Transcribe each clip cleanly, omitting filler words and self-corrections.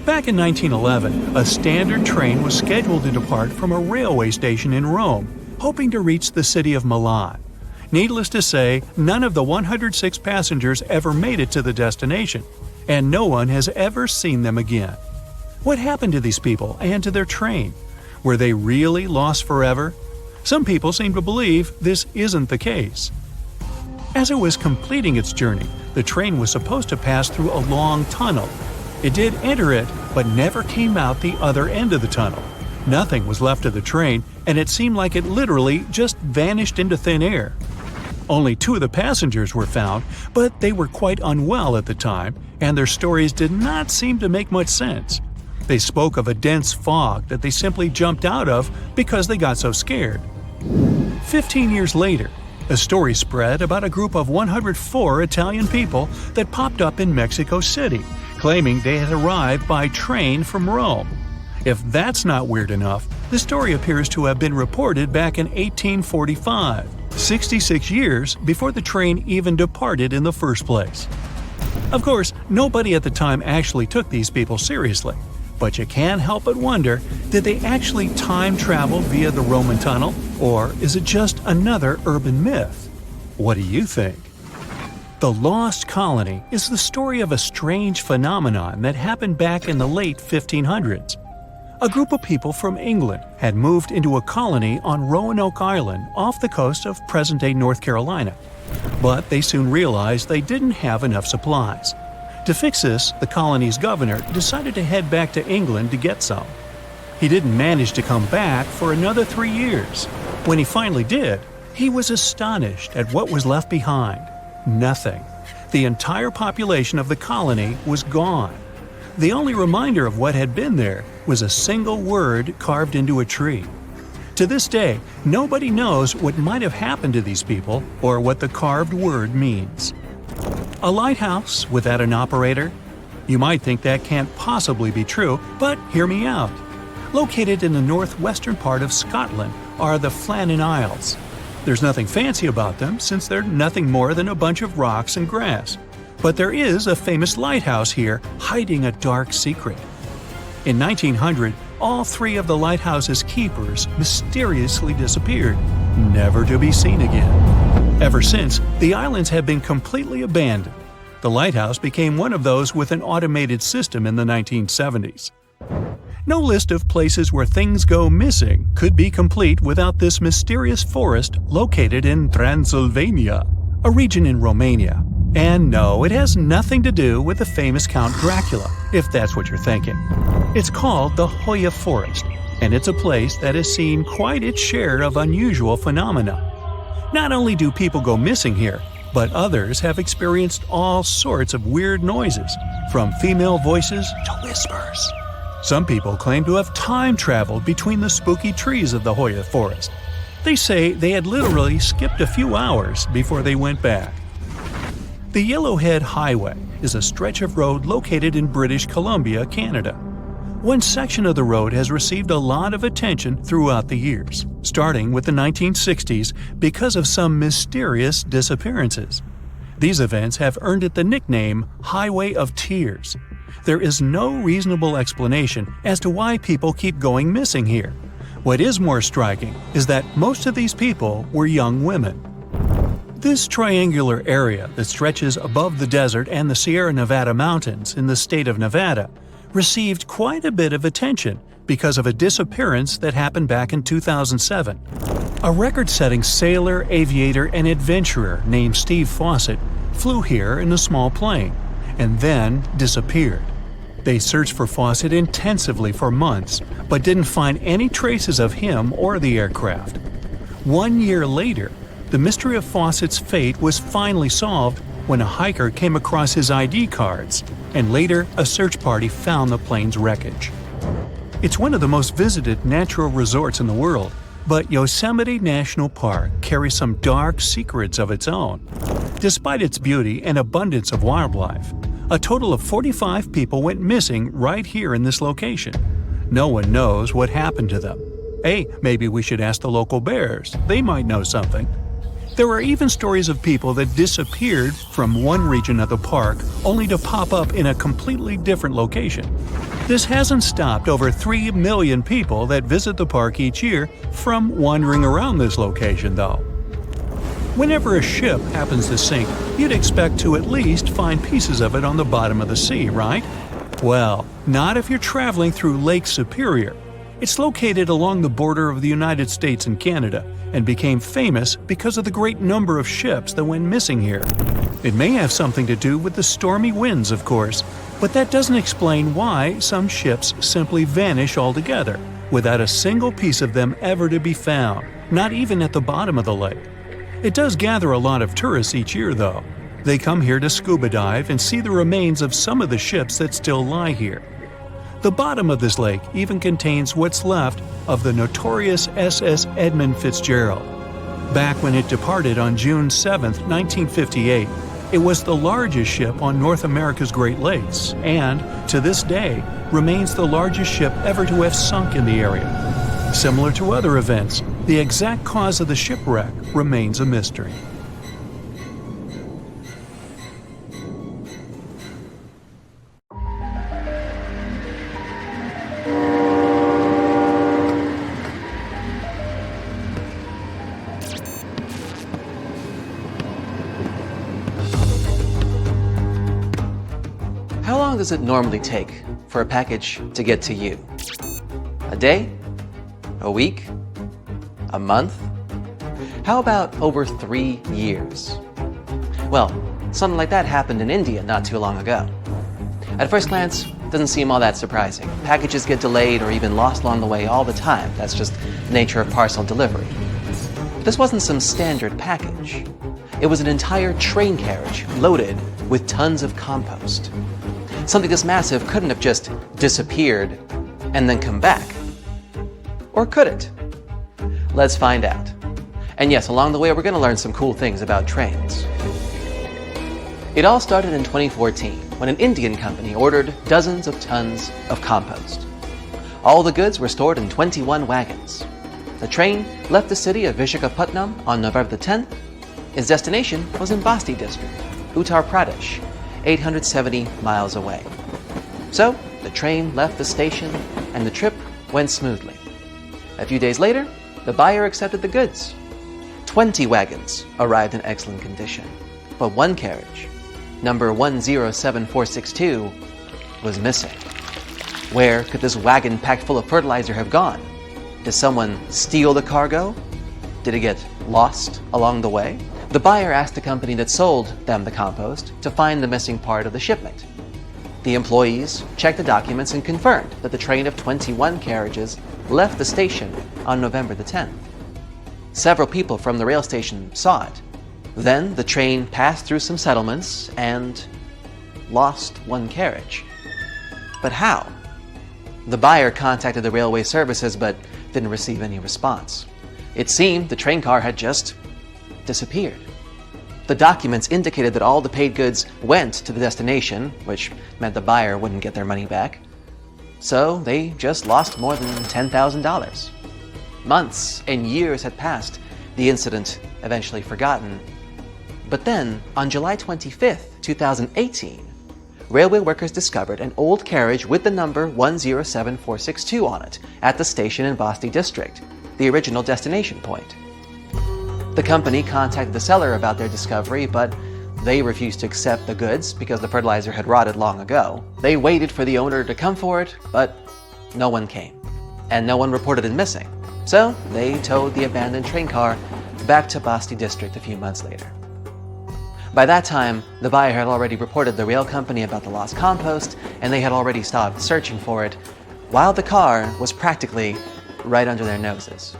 Back in 1911, a standard train was scheduled to depart from a railway station in Rome, hoping to reach the city of Milan. Needless to say, none of the 106 passengers ever made it to the destination, and no one has ever seen them again. What happened to these people and to their train? Were they really lost forever? Some people seem to believe this isn't the case. As it was completing its journey, the train was supposed to pass through a long tunnel. It did enter it, but never came out the other end of the tunnel. Nothing was left of the train, and it seemed like it literally just vanished into thin air. Only 2 of the passengers were found, but they were quite unwell at the time, and their stories did not seem to make much sense. They spoke of a dense fog that they simply jumped out of because they got so scared. 15 years later, a story spread about a group of 104 Italian people that popped up in Mexico City, claiming they had arrived by train from Rome. If that's not weird enough, the story appears to have been reported back in 1845, 66 years before the train even departed in the first place. Of course, nobody at the time actually took these people seriously, but you can't help but wonder, did they actually time travel via the Roman tunnel, or is it just another urban myth? What do you think? The Lost Colony is the story of a strange phenomenon that happened back in the late 1500s. A group of people from England had moved into a colony on Roanoke Island off the coast of present-day North Carolina, but they soon realized they didn't have enough supplies. To fix this, the colony's governor decided to head back to England to get some. He didn't manage to come back for another 3 years. When he finally did, he was astonished at what was left behind. Nothing. The entire population of the colony was gone. The only reminder of what had been there was a single word carved into a tree. To this day, nobody knows what might have happened to these people or what the carved word means. A lighthouse without an operator? You might think that can't possibly be true, but hear me out. Located in the northwestern part of Scotland are the Flannan Isles. There's nothing fancy about them since they're nothing more than a bunch of rocks and grass. But there is a famous lighthouse here hiding a dark secret. In 1900, all 3 of the lighthouse's keepers mysteriously disappeared, never to be seen again. Ever since, the islands have been completely abandoned. The lighthouse became one of those with an automated system in the 1970s. No list of places where things go missing could be complete without this mysterious forest located in Transylvania, a region in Romania. And no, it has nothing to do with the famous Count Dracula, if that's what you're thinking. It's called the Hoya Forest, and it's a place that has seen quite its share of unusual phenomena. Not only do people go missing here, but others have experienced all sorts of weird noises, from female voices to whispers. Some people claim to have time traveled between the spooky trees of the Hoya Forest. They say they had literally skipped a few hours before they went back. The Yellowhead Highway is a stretch of road located in British Columbia, Canada. One section of the road has received a lot of attention throughout the years, starting with the 1960s because of some mysterious disappearances. These events have earned it the nickname Highway of Tears. There is no reasonable explanation as to why people keep going missing here. What is more striking is that most of these people were young women. This triangular area that stretches above the desert and the Sierra Nevada mountains in the state of Nevada received quite a bit of attention because of a disappearance that happened back in 2007. A record-setting sailor, aviator, and adventurer named Steve Fawcett flew here in a small plane and then disappeared. They searched for Fawcett intensively for months, but didn't find any traces of him or the aircraft. 1 year later, the mystery of Fawcett's fate was finally solved when a hiker came across his ID cards, and later a search party found the plane's wreckage. It's one of the most visited natural resorts in the world, but Yosemite National Park carries some dark secrets of its own. Despite its beauty and abundance of wildlife, a total of 45 people went missing right here in this location. No one knows what happened to them. Hey, maybe we should ask the local bears. They might know something. There are even stories of people that disappeared from one region of the park only to pop up in a completely different location. This hasn't stopped over 3 million people that visit the park each year from wandering around this location, though. Whenever a ship happens to sink, you'd expect to at least find pieces of it on the bottom of the sea, right? Well, not if you're traveling through Lake Superior. It's located along the border of the United States and Canada, and became famous because of the great number of ships that went missing here. It may have something to do with the stormy winds, of course, but that doesn't explain why some ships simply vanish altogether, without a single piece of them ever to be found, not even at the bottom of the lake. It does gather a lot of tourists each year, though. They come here to scuba dive and see the remains of some of the ships that still lie here. The bottom of this lake even contains what's left of the notorious SS Edmund Fitzgerald. Back when it departed on June 7, 1958, it was the largest ship on North America's Great Lakes and, to this day, remains the largest ship ever to have sunk in the area. Similar to other events, the exact cause of the shipwreck remains a mystery. How long does it normally take for a package to get to you? A day? A week? A month? How about over 3 years? Well, something like that happened in India not too long ago. At first glance, it doesn't seem all that surprising. Packages get delayed or even lost along the way all the time. That's just the nature of parcel delivery. This wasn't some standard package. It was an entire train carriage loaded with tons of compost. Something this massive couldn't have just disappeared and then come back. Or could it? Let's find out. And yes, along the way we're going to learn some cool things about trains. It all started in 2014 when an Indian company ordered dozens of tons of compost. All the goods were stored in 21 wagons. The train left the city of Visakhapatnam on November the 10th. Its destination was in Basti district, Uttar Pradesh, 870 miles away. So, the train left the station and the trip went smoothly. A few days later, the buyer accepted the goods. 20 wagons arrived in excellent condition, but one carriage, number 107462, was missing. Where could this wagon packed full of fertilizer have gone? Did someone steal the cargo? Did it get lost along the way? The buyer asked the company that sold them the compost to find the missing part of the shipment. The employees checked the documents and confirmed that the train of 21 carriages left the station on November the 10th. Several people from the rail station saw it. Then the train passed through some settlements and lost one carriage. But how? The buyer contacted the railway services but didn't receive any response. It seemed the train car had just disappeared. The documents indicated that all the paid goods went to the destination, which meant the buyer wouldn't get their money back. So they just lost more than $10,000. Months and years had passed, the incident eventually forgotten. But then, on July 25th, 2018, railway workers discovered an old carriage with the number 107462 on it at the station in Basti district, the original destination point. The company contacted the seller about their discovery, but they refused to accept the goods because the fertilizer had rotted long ago. They waited for the owner to come for it, but no one came, and no one reported it missing. So they towed the abandoned train car back to Basti district a few months later. By that time, the buyer had already reported the rail company about the lost compost, and they had already stopped searching for it, while the car was practically right under their noses.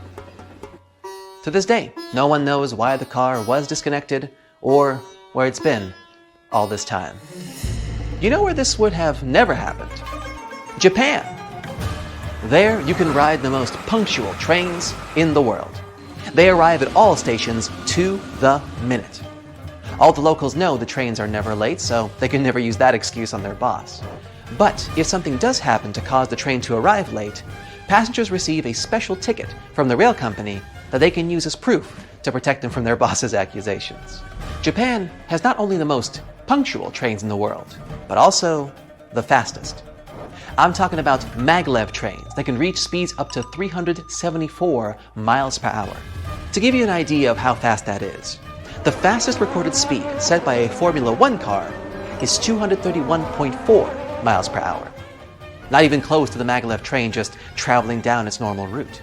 To this day, no one knows why the car was disconnected or where it's been all this time. You know where this would have never happened? Japan. There, you can ride the most punctual trains in the world. They arrive at all stations to the minute. All the locals know the trains are never late, so they can never use that excuse on their boss. But if something does happen to cause the train to arrive late, passengers receive a special ticket from the rail company that they can use as proof to protect them from their boss's accusations. Japan has not only the most punctual trains in the world, but also the fastest. I'm talking about maglev trains that can reach speeds up to 374 miles per hour. To give you an idea of how fast that is, the fastest recorded speed set by a Formula One car is 231.4 miles per hour. Not even close to the maglev train just traveling down its normal route.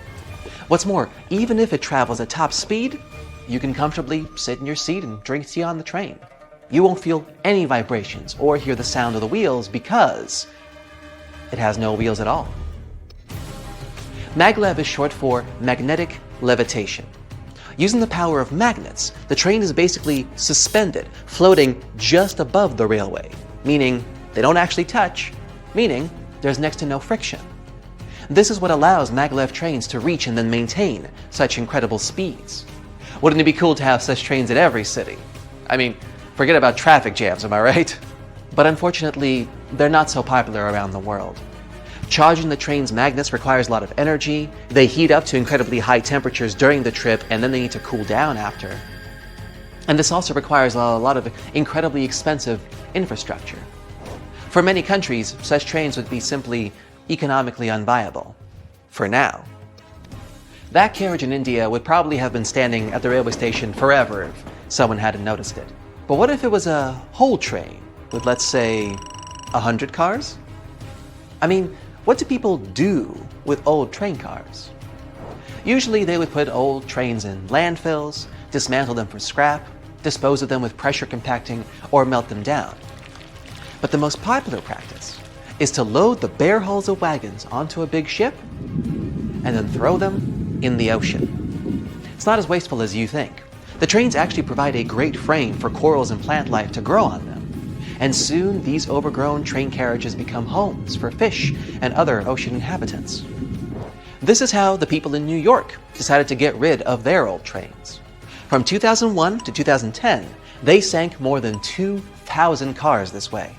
What's more, even if it travels at top speed, you can comfortably sit in your seat and drink tea on the train. You won't feel any vibrations or hear the sound of the wheels because it has no wheels at all. Maglev is short for magnetic levitation. Using the power of magnets, the train is basically suspended, floating just above the railway, meaning they don't actually touch, meaning there's next to no friction. This is what allows maglev trains to reach and then maintain such incredible speeds. Wouldn't it be cool to have such trains in every city? I mean, forget about traffic jams, am I right? But unfortunately, they're not so popular around the world. Charging the train's magnets requires a lot of energy. They heat up to incredibly high temperatures during the trip, and then they need to cool down after. And this also requires a lot of incredibly expensive infrastructure. For many countries, such trains would be simply economically unviable. For now. That carriage in India would probably have been standing at the railway station forever if someone hadn't noticed it. But what if it was a whole train with, let's say, 100 cars? I mean, what do people do with old train cars? Usually they would put old trains in landfills, dismantle them for scrap, dispose of them with pressure compacting, or melt them down. But the most popular practice is to load the bare hulls of wagons onto a big ship and then throw them in the ocean. It's not as wasteful as you think. The trains actually provide a great frame for corals and plant life to grow on them. And soon these overgrown train carriages become homes for fish and other ocean inhabitants. This is how the people in New York decided to get rid of their old trains. From 2001 to 2010, they sank more than 2,000 cars this way.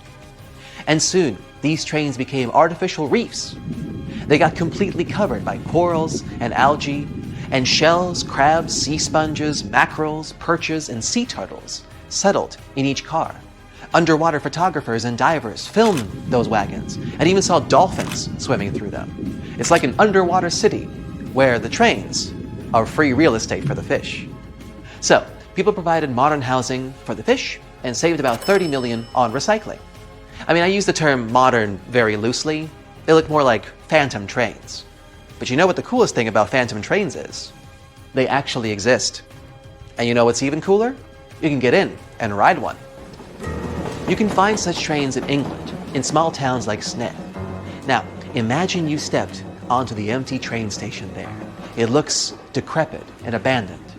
And soon, these trains became artificial reefs. They got completely covered by corals and algae, and shells, crabs, sea sponges, mackerels, perches, and sea turtles settled in each car. Underwater photographers and divers filmed those wagons and even saw dolphins swimming through them. It's like an underwater city where the trains are free real estate for the fish. So, people provided modern housing for the fish and saved about $30 million on recycling. I mean, I use the term modern very loosely. They look more like phantom trains. But you know what the coolest thing about phantom trains is? They actually exist. And you know what's even cooler? You can get in and ride one. You can find such trains in England, in small towns like Sneyd. Now, imagine you stepped onto the empty train station there. It looks decrepit and abandoned.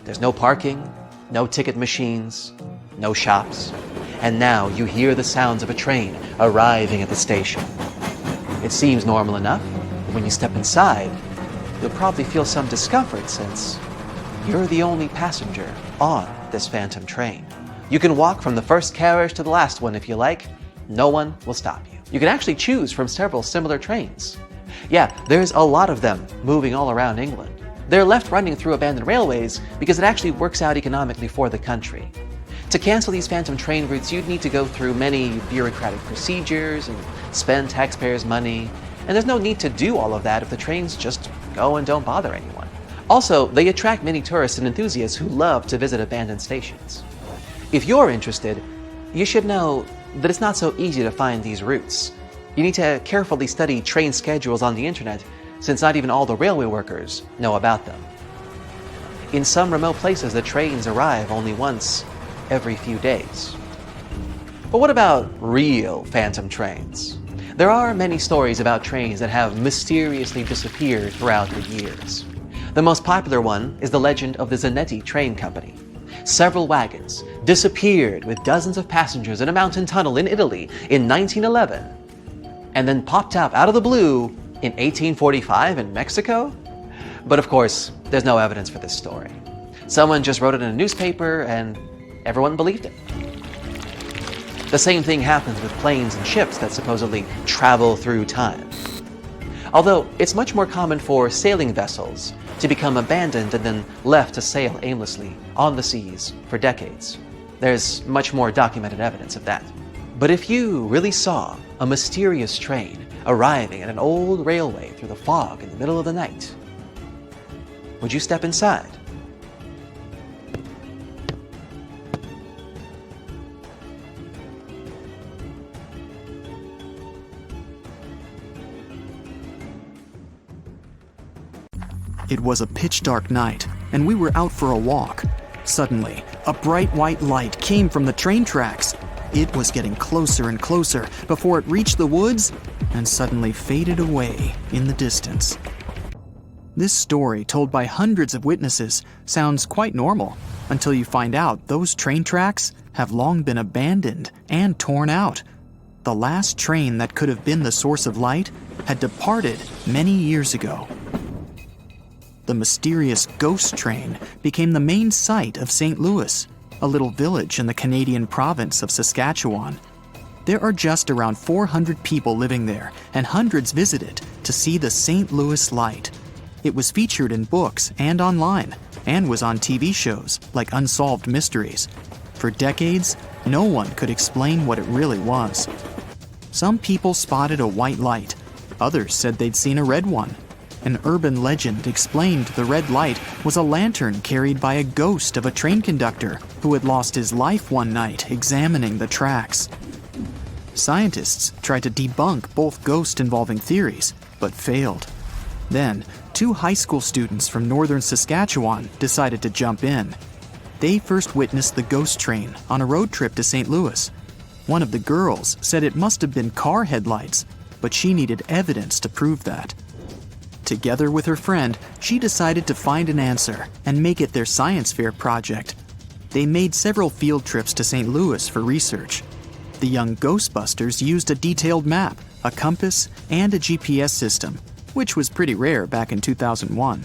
There's no parking, no ticket machines, no shops. And now you hear the sounds of a train arriving at the station. It seems normal enough, but when you step inside, you'll probably feel some discomfort since you're the only passenger on this phantom train. You can walk from the first carriage to the last one if you like. No one will stop you. You can actually choose from several similar trains. Yeah, there's a lot of them moving all around England. They're left running through abandoned railways because it actually works out economically for the country. To cancel these phantom train routes, you'd need to go through many bureaucratic procedures and spend taxpayers' money. And there's no need to do all of that if the trains just go and don't bother anyone. Also, they attract many tourists and enthusiasts who love to visit abandoned stations. If you're interested, you should know that it's not so easy to find these routes. You need to carefully study train schedules on the internet, since not even all the railway workers know about them. In some remote places, the trains arrive only once every few days. But what about real phantom trains? There are many stories about trains that have mysteriously disappeared throughout the years. The most popular one is the legend of the Zanetti Train Company. Several wagons disappeared with dozens of passengers in a mountain tunnel in Italy in 1911, and then popped up out of the blue in 1845 in Mexico? But of course, there's no evidence for this story. Someone just wrote it in a newspaper and everyone believed it. The same thing happens with planes and ships that supposedly travel through time. Although it's much more common for sailing vessels to become abandoned and then left to sail aimlessly on the seas for decades. There's much more documented evidence of that. But if you really saw a mysterious train arriving at an old railway through the fog in the middle of the night, would you step inside? It was a pitch-dark night, and we were out for a walk. Suddenly, a bright white light came from the train tracks. It was getting closer and closer before it reached the woods and suddenly faded away in the distance. This story, told by hundreds of witnesses, sounds quite normal until you find out those train tracks have long been abandoned and torn out. The last train that could have been the source of light had departed many years ago. The mysterious ghost train became the main site of St. Louis, a little village in the Canadian province of Saskatchewan. There are just around 400 people living there, and hundreds visit it to see the St. Louis light. It was featured in books and online, and was on TV shows like Unsolved Mysteries. For decades, no one could explain what it really was. Some people spotted a white light. Others said they'd seen a red one. An urban legend explained the red light was a lantern carried by a ghost of a train conductor who had lost his life one night examining the tracks. Scientists tried to debunk both ghost-involving theories, but failed. Then, 2 high school students from northern Saskatchewan decided to jump in. They first witnessed the ghost train on a road trip to St. Louis. One of the girls said it must have been car headlights, but she needed evidence to prove that. Together with her friend, she decided to find an answer and make it their science fair project. They made several field trips to St. Louis for research. The young Ghostbusters used a detailed map, a compass, and a GPS system, which was pretty rare back in 2001.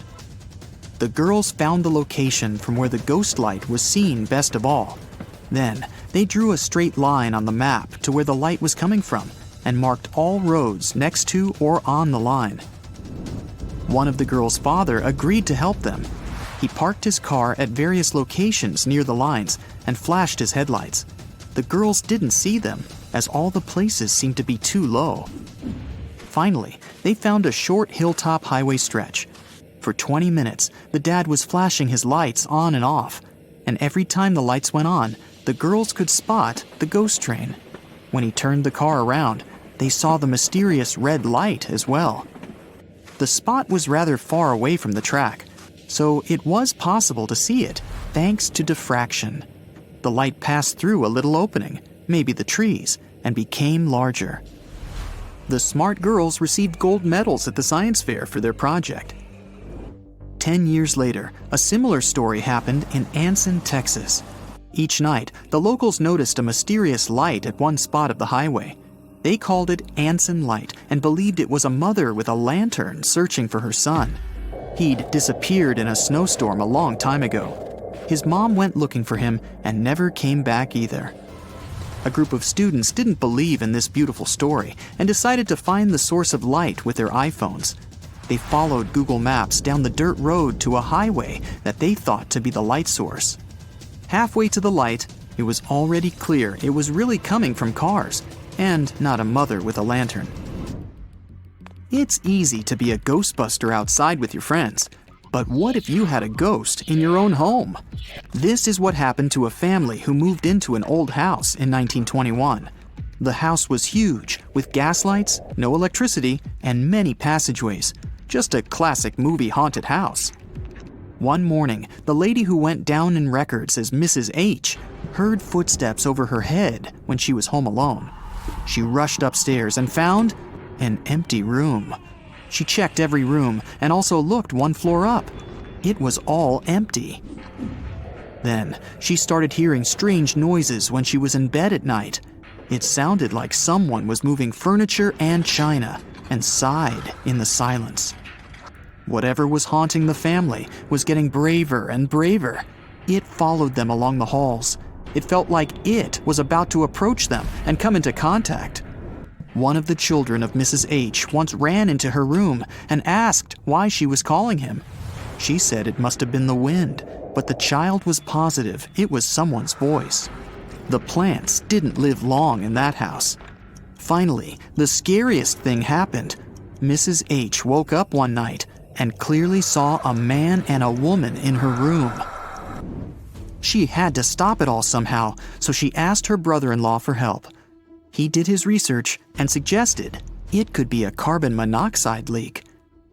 The girls found the location from where the ghost light was seen best of all. Then, they drew a straight line on the map to where the light was coming from and marked all roads next to or on the line. One of the girls' father agreed to help them. He parked his car at various locations near the lines and flashed his headlights. The girls didn't see them, as all the places seemed to be too low. Finally, they found a short hilltop highway stretch. For 20 minutes, the dad was flashing his lights on and off, and every time the lights went on, the girls could spot the ghost train. When he turned the car around, they saw the mysterious red light as well. The spot was rather far away from the track, so it was possible to see it, thanks to diffraction. The light passed through a little opening, maybe the trees, and became larger. The smart girls received gold medals at the science fair for their project. 10 years later, a similar story happened in Anson, Texas. Each night, the locals noticed a mysterious light at one spot of the highway. They called it Anson Light and believed it was a mother with a lantern searching for her son. He'd disappeared in a snowstorm a long time ago. His mom went looking for him and never came back either. A group of students didn't believe in this beautiful story and decided to find the source of light with their iPhones. They followed Google Maps down the dirt road to a highway that they thought to be the light source. Halfway to the light, it was already clear it was really coming from cars, and not a mother with a lantern. It's easy to be a ghostbuster outside with your friends, but what if you had a ghost in your own home? This is what happened to a family who moved into an old house in 1921. The house was huge, with gas lights, no electricity, and many passageways. Just a classic movie haunted house. One morning, the lady who went down in records as Mrs. H heard footsteps over her head when she was home alone. She rushed upstairs and found an empty room. She checked every room and also looked one floor up. It was all empty. Then, she started hearing strange noises when she was in bed at night. It sounded like someone was moving furniture and china and sighed in the silence. Whatever was haunting the family was getting braver and braver. It followed them along the halls. It felt like it was about to approach them and come into contact. One of the children of Mrs. H once ran into her room and asked why she was calling him. She said it must have been the wind, but the child was positive it was someone's voice. The plants didn't live long in that house. Finally, the scariest thing happened. Mrs. H woke up one night and clearly saw a man and a woman in her room. She had to stop it all somehow, so she asked her brother-in-law for help. He did his research and suggested it could be a carbon monoxide leak.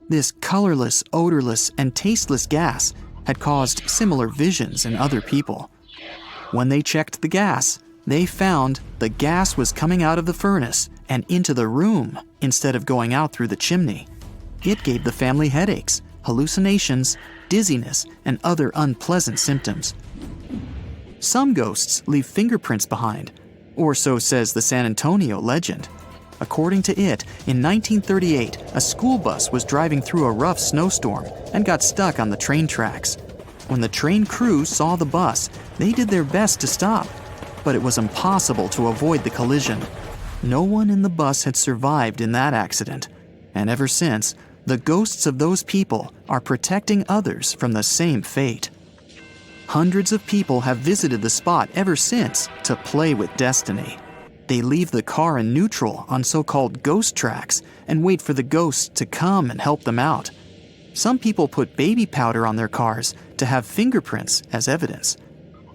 This colorless, odorless, and tasteless gas had caused similar visions in other people. When they checked the gas, they found the gas was coming out of the furnace and into the room instead of going out through the chimney. It gave the family headaches, hallucinations, dizziness, and other unpleasant symptoms. Some ghosts leave fingerprints behind, or so says the San Antonio legend. According to it, in 1938, a school bus was driving through a rough snowstorm and got stuck on the train tracks. When the train crew saw the bus, they did their best to stop, but it was impossible to avoid the collision. No one in the bus had survived in that accident, and ever since, the ghosts of those people are protecting others from the same fate. Hundreds of people have visited the spot ever since to play with destiny. They leave the car in neutral on so-called ghost tracks and wait for the ghosts to come and help them out. Some people put baby powder on their cars to have fingerprints as evidence.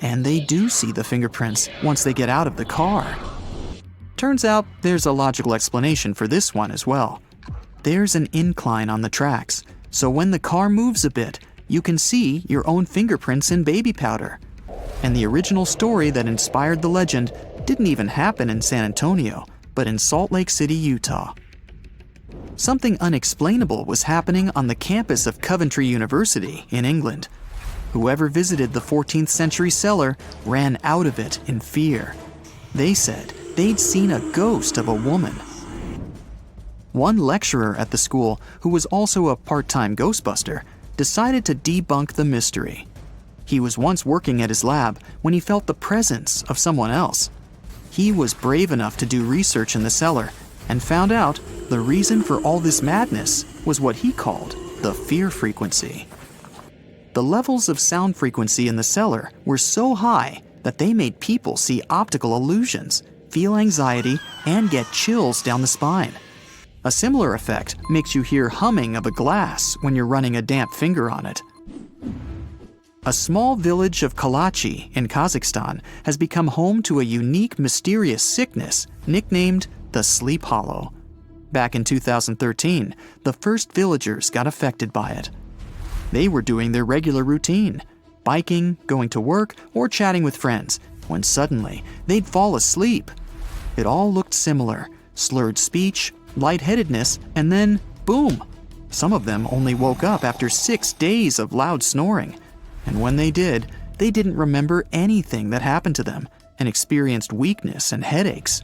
And they do see the fingerprints once they get out of the car. Turns out there's a logical explanation for this one as well. There's an incline on the tracks, so when the car moves a bit, you can see your own fingerprints in baby powder. And the original story that inspired the legend didn't even happen in San Antonio, but in Salt Lake City, Utah. Something unexplainable was happening on the campus of Coventry University in England. Whoever visited the 14th century cellar ran out of it in fear. They said they'd seen a ghost of a woman. One lecturer at the school, who was also a part-time ghostbuster, decided to debunk the mystery. He was once working at his lab when he felt the presence of someone else. He was brave enough to do research in the cellar and found out the reason for all this madness was what he called the fear frequency. The levels of sound frequency in the cellar were so high that they made people see optical illusions, feel anxiety, and get chills down the spine. A similar effect makes you hear humming of a glass when you're running a damp finger on it. A small village of Kalachi in Kazakhstan has become home to a unique, mysterious sickness nicknamed the Sleep Hollow. Back in 2013, the first villagers got affected by it. They were doing their regular routine, biking, going to work, or chatting with friends, when suddenly they'd fall asleep. It all looked similar: slurred speech, lightheadedness, and then boom! Some of them only woke up after 6 days of loud snoring. And when they did, they didn't remember anything that happened to them and experienced weakness and headaches.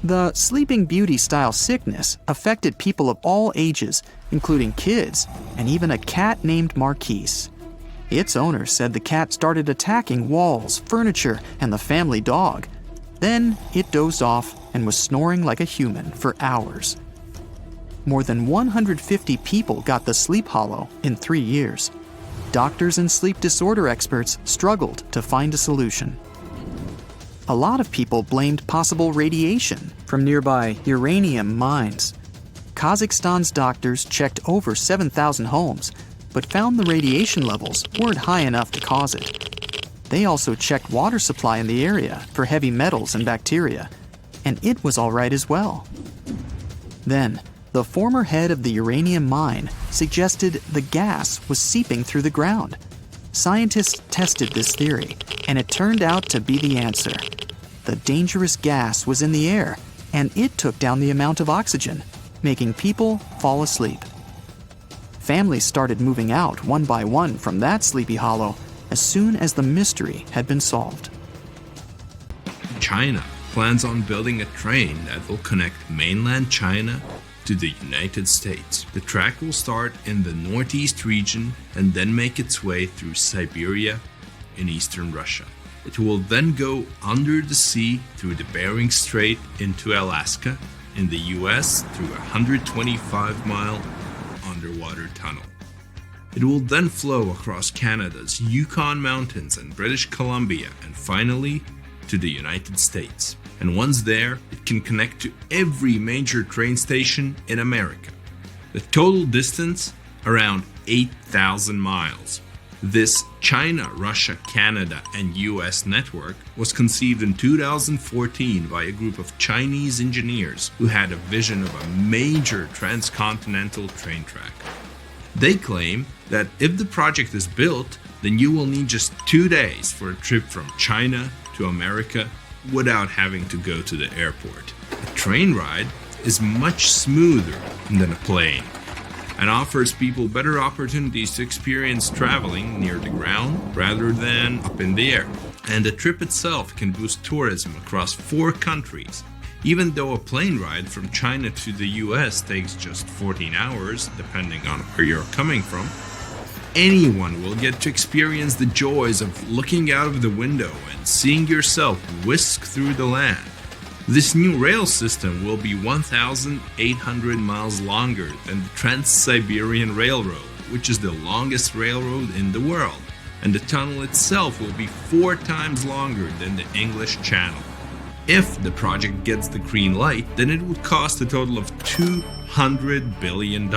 The Sleeping Beauty-style sickness affected people of all ages, including kids, and even a cat named Marquise. Its owner said the cat started attacking walls, furniture, and the family dog. Then it dozed off and was snoring like a human for hours. More than 150 people got the Sleep Hollow in 3 years. Doctors and sleep disorder experts struggled to find a solution. A lot of people blamed possible radiation from nearby uranium mines. Kazakhstan's doctors checked over 7,000 homes, but found the radiation levels weren't high enough to cause it. They also checked water supply in the area for heavy metals and bacteria, and it was all right as well. Then, the former head of the uranium mine suggested the gas was seeping through the ground. Scientists tested this theory, and it turned out to be the answer. The dangerous gas was in the air, and it took down the amount of oxygen, making people fall asleep. Families started moving out one by one from that Sleepy Hollow as soon as the mystery had been solved. China plans on building a train that will connect mainland China to the United States. The track will start in the northeast region and then make its way through Siberia in eastern Russia. It will then go under the sea through the Bering Strait into Alaska in the US through a 125-mile underwater tunnel. It will then flow across Canada's Yukon Mountains and British Columbia and finally to the United States. And once there, it can connect to every major train station in America. The total distance, around 8,000 miles. This China, Russia, Canada, and US network was conceived in 2014 by a group of Chinese engineers who had a vision of a major transcontinental train track. They claim that if the project is built, then you will need just 2 days for a trip from China to America without having to go to the airport. A train ride is much smoother than a plane and offers people better opportunities to experience traveling near the ground rather than up in the air. And the trip itself can boost tourism across 4 countries. Even though a plane ride from China to the US takes just 14 hours, depending on where you're coming from, anyone will get to experience the joys of looking out of the window and seeing yourself whisk through the land. This new rail system will be 1,800 miles longer than the Trans-Siberian Railroad, which is the longest railroad in the world, and the tunnel itself will be 4 times longer than the English Channel. If the project gets the green light, then it would cost a total of $200 billion.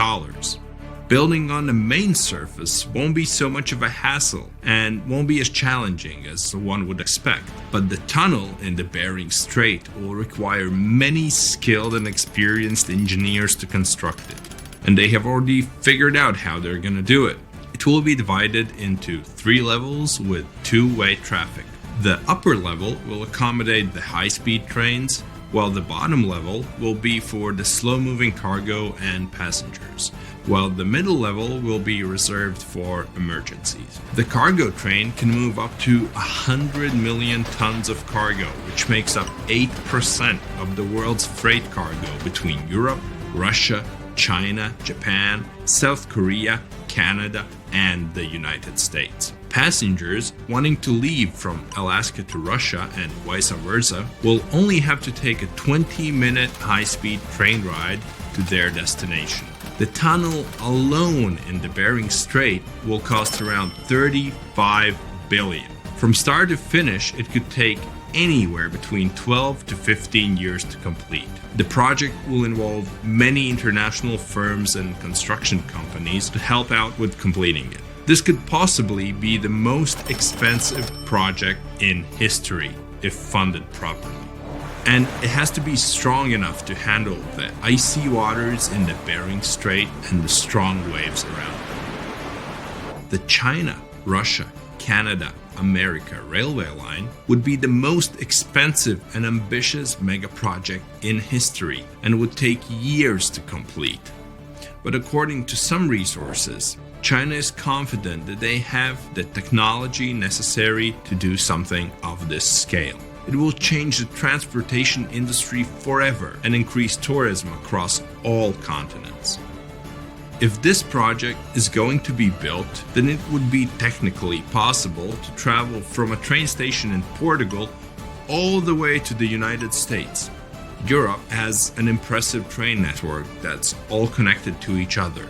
Building on the main surface won't be so much of a hassle and won't be as challenging as one would expect. But the tunnel in the Bering Strait will require many skilled and experienced engineers to construct it. And they have already figured out how they're going to do it. It will be divided into 3 levels with 2-way traffic. The upper level will accommodate the high-speed trains, while the bottom level will be for the slow-moving cargo and passengers, while the middle level will be reserved for emergencies. The cargo train can move up to 100 million tons of cargo, which makes up 8% of the world's freight cargo between Europe, Russia, China, Japan, South Korea, Canada, and the United States. Passengers wanting to leave from Alaska to Russia and vice versa will only have to take a 20-minute high-speed train ride to their destination. The tunnel alone in the Bering Strait will cost around $35 billion. From start to finish, it could take anywhere between 12 to 15 years to complete. The project will involve many international firms and construction companies to help out with completing it. This could possibly be the most expensive project in history if funded properly. And it has to be strong enough to handle the icy waters in the Bering Strait and the strong waves around it. The China, Russia, Canada, America railway line would be the most expensive and ambitious mega project in history and would take years to complete. But according to some resources, China is confident that they have the technology necessary to do something of this scale. It will change the transportation industry forever and increase tourism across all continents. If this project is going to be built, then it would be technically possible to travel from a train station in Portugal all the way to the United States. Europe has an impressive train network that's all connected to each other.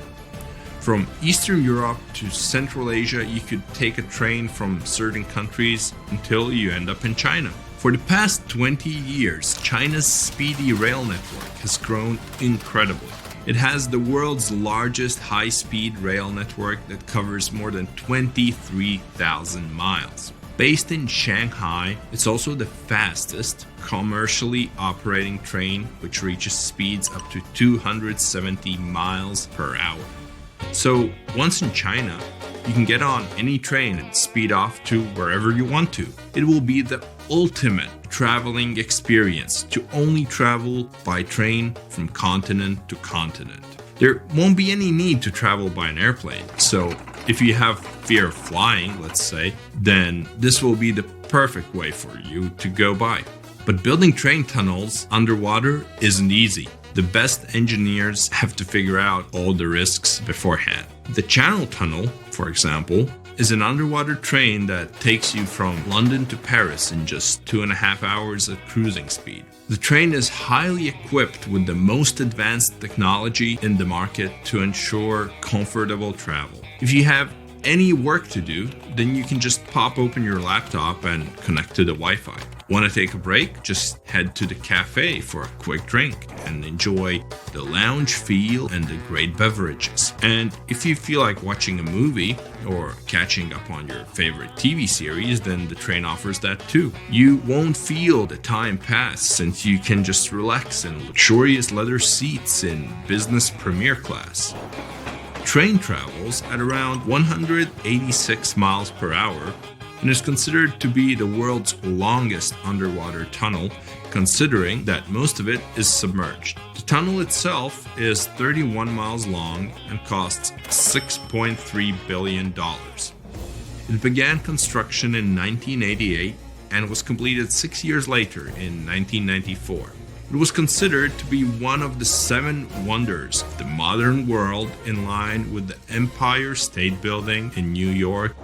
From Eastern Europe to Central Asia, you could take a train from certain countries until you end up in China. For the past 20 years, China's speedy rail network has grown incredibly. It has the world's largest high-speed rail network that covers more than 23,000 miles. Based in Shanghai, it's also the fastest commercially operating train, which reaches speeds up to 270 miles per hour. So once in China, you can get on any train and speed off to wherever you want to. It will be the ultimate traveling experience to only travel by train from continent to continent. There won't be any need to travel by an airplane. So if you have fear of flying, let's say, then this will be the perfect way for you to go by. But building train tunnels underwater isn't easy. The best engineers have to figure out all the risks beforehand. The Channel Tunnel, for example, is an underwater train that takes you from London to Paris in just 2.5 hours at cruising speed. The train is highly equipped with the most advanced technology in the market to ensure comfortable travel. If you have any work to do, then you can just pop open your laptop and connect to the Wi-Fi. Want to take a break? Just head to the cafe for a quick drink and enjoy the lounge feel and the great beverages. And if you feel like watching a movie or catching up on your favorite TV series, then the train offers that too. You won't feel the time pass since you can just relax in luxurious leather seats in business premier class. Train travels at around 186 miles per hour and is considered to be the world's longest underwater tunnel, considering that most of it is submerged. The tunnel itself is 31 miles long and costs $6.3 billion. It began construction in 1988 and was completed 6 years later in 1994. It was considered to be one of the 7 wonders of the modern world, in line with the Empire State Building in New York,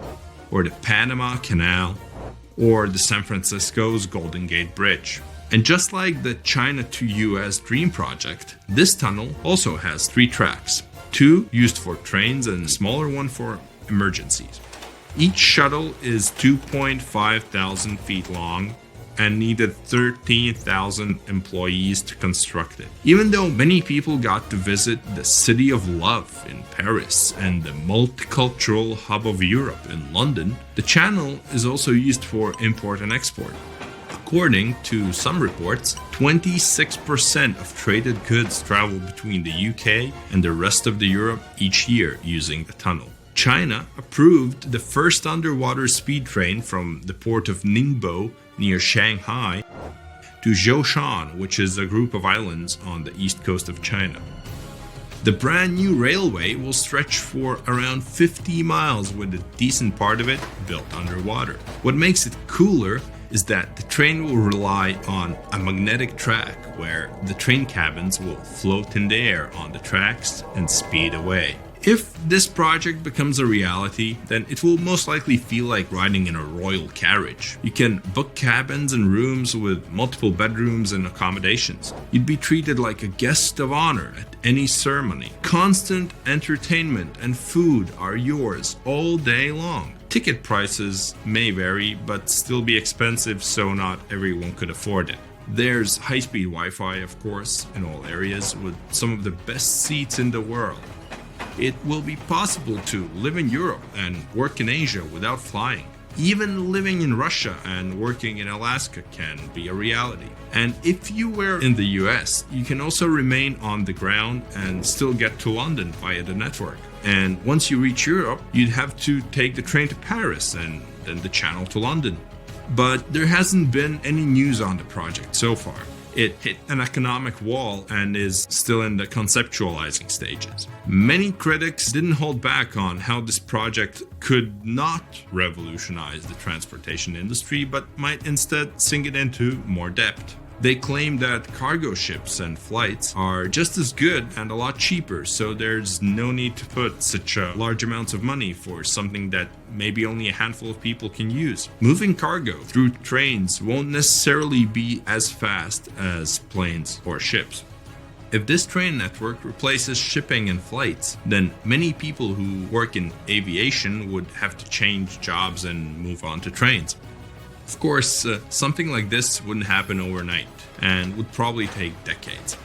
or the Panama Canal, or the San Francisco's Golden Gate Bridge. And just like the China to US Dream project, this tunnel also has 3 tracks, 2 used for trains and a smaller one for emergencies. Each shuttle is 2.5 thousand feet long and needed 13,000 employees to construct it. Even though many people got to visit the City of Love in Paris and the multicultural hub of Europe in London, the channel is also used for import and export. According to some reports, 26% of traded goods travel between the UK and the rest of Europe each year using the tunnel. China approved the first underwater speed train from the port of Ningbo near Shanghai to Zhoushan, which is a group of islands on the east coast of China. The brand new railway will stretch for around 50 miles, with a decent part of it built underwater. What makes it cooler is that the train will rely on a magnetic track where the train cabins will float in the air on the tracks and speed away. If this project becomes a reality, then it will most likely feel like riding in a royal carriage. You can book cabins and rooms with multiple bedrooms and accommodations. You'd be treated like a guest of honor at any ceremony. Constant entertainment and food are yours all day long. Ticket prices may vary, but still be expensive, so not everyone could afford it. There's high-speed Wi-Fi, of course, in all areas, with some of the best seats in the world. It will be possible to live in Europe and work in Asia without flying. Even living in Russia and working in Alaska can be a reality. And if you were in the US, you can also remain on the ground and still get to London via the network. And once you reach Europe, you'd have to take the train to Paris and then the channel to London. But there hasn't been any news on the project so far. It hit an economic wall and is still in the conceptualizing stages. Many critics didn't hold back on how this project could not revolutionize the transportation industry, but might instead sink it into more depth. They claim that cargo ships and flights are just as good and a lot cheaper, so there's no need to put such large amounts of money for something that maybe only a handful of people can use. Moving cargo through trains won't necessarily be as fast as planes or ships. If this train network replaces shipping and flights, then many people who work in aviation would have to change jobs and move on to trains. Of course, something like this wouldn't happen overnight and would probably take decades.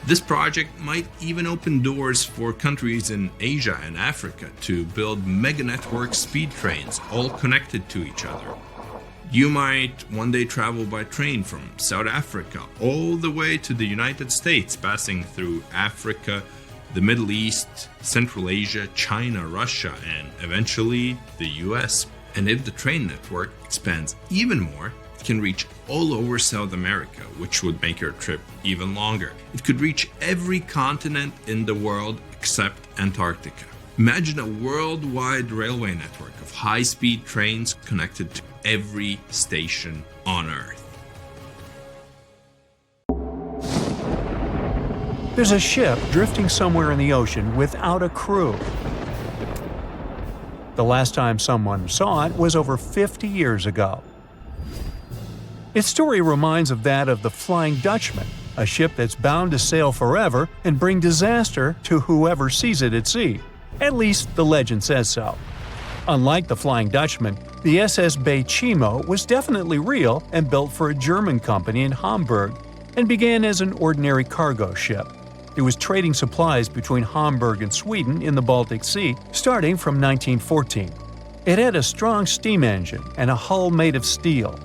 This project might even open doors for countries in Asia and Africa to build mega network speed trains all connected to each other. You might one day travel by train from South Africa all the way to the United States, passing through Africa, the Middle East, Central Asia, China, Russia, and eventually the US. And if the train network expands even more, it can reach all over South America, which would make your trip even longer. It could reach every continent in the world except Antarctica. Imagine a worldwide railway network of high-speed trains connected to every station on Earth. There's a ship drifting somewhere in the ocean without a crew. The last time someone saw it was over 50 years ago. Its story reminds of that of the Flying Dutchman, a ship that's bound to sail forever and bring disaster to whoever sees it at sea. At least the legend says so. Unlike the Flying Dutchman, the SS Bay Chimo was definitely real and built for a German company in Hamburg and began as an ordinary cargo ship. It was trading supplies between Hamburg and Sweden in the Baltic Sea starting from 1914. It had a strong steam engine and a hull made of steel.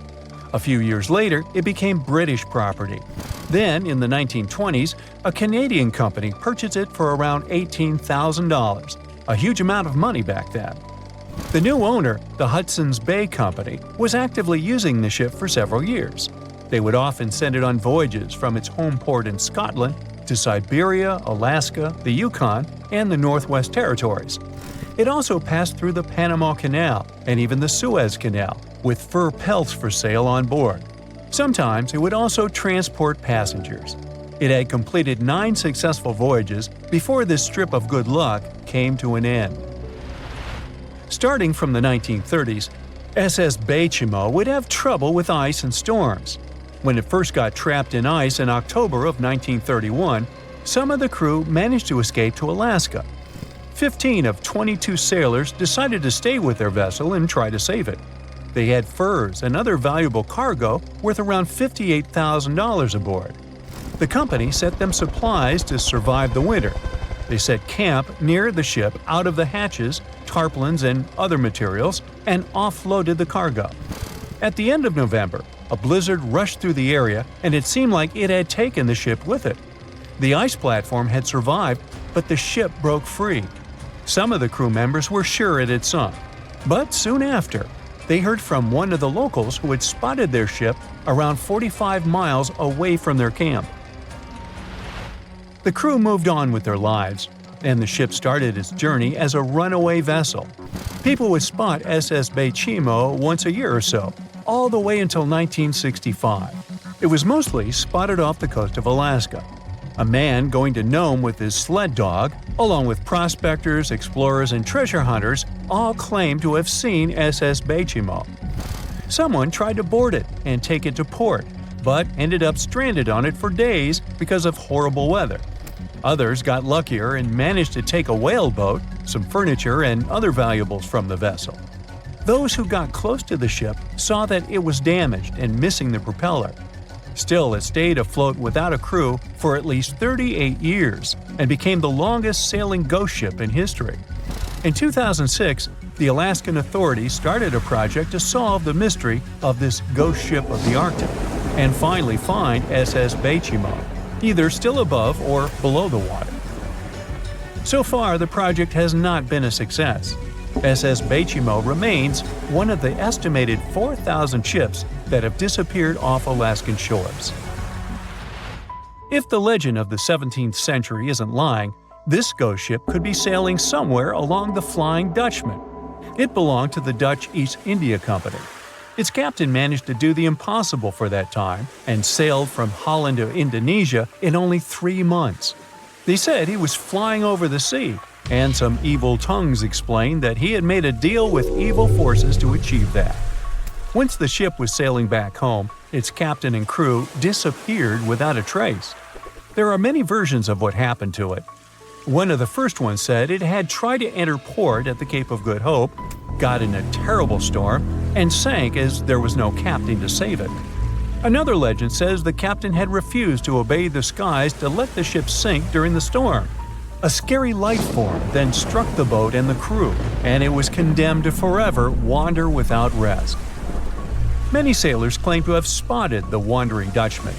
A few years later, it became British property. Then, in the 1920s, a Canadian company purchased it for around $18,000, a huge amount of money back then. The new owner, the Hudson's Bay Company, was actively using the ship for several years. They would often send it on voyages from its home port in Scotland to Siberia, Alaska, the Yukon, and the Northwest Territories. It also passed through the Panama Canal and even the Suez Canal, with fur pelts for sale on board. Sometimes it would also transport passengers. It had completed 9 successful voyages before this strip of good luck came to an end. Starting from the 1930s, SS Beichimo would have trouble with ice and storms. When it first got trapped in ice in October of 1931, some of the crew managed to escape to Alaska. 15 of 22 sailors decided to stay with their vessel and try to save it. They had furs and other valuable cargo worth around $58,000 aboard. The company sent them supplies to survive the winter. They set camp near the ship out of the hatches, tarpaulins, and other materials, and offloaded the cargo. At the end of November, a blizzard rushed through the area, and it seemed like it had taken the ship with it. The ice platform had survived, but the ship broke free. Some of the crew members were sure it had sunk. But soon after, they heard from one of the locals who had spotted their ship around 45 miles away from their camp. The crew moved on with their lives, and the ship started its journey as a runaway vessel. People would spot SS Beichimo once a year or so, all the way until 1965. It was mostly spotted off the coast of Alaska. A man going to Nome with his sled dog, along with prospectors, explorers, and treasure hunters, all claimed to have seen SS Beichimo. Someone tried to board it and take it to port, but ended up stranded on it for days because of horrible weather. Others got luckier and managed to take a whaleboat, some furniture, and other valuables from the vessel. Those who got close to the ship saw that it was damaged and missing the propeller. Still, it stayed afloat without a crew for at least 38 years and became the longest sailing ghost ship in history. In 2006, the Alaskan authorities started a project to solve the mystery of this ghost ship of the Arctic and finally find SS Beichimo, either still above or below the water. So far, the project has not been a success. SS Beichimo remains one of the estimated 4,000 ships that have disappeared off Alaskan shores. If the legend of the 17th century isn't lying, this ghost ship could be sailing somewhere along the Flying Dutchman. It belonged to the Dutch East India Company. Its captain managed to do the impossible for that time and sailed from Holland to Indonesia in only 3 months. They said he was flying over the sea, and some evil tongues explained that he had made a deal with evil forces to achieve that. Once the ship was sailing back home, its captain and crew disappeared without a trace. There are many versions of what happened to it. One of the first ones said it had tried to enter port at the Cape of Good Hope, got in a terrible storm, and sank as there was no captain to save it. Another legend says the captain had refused to obey the skies to let the ship sink during the storm. A scary light form then struck the boat and the crew, and it was condemned to forever wander without rest. Many sailors claim to have spotted the wandering Dutchman.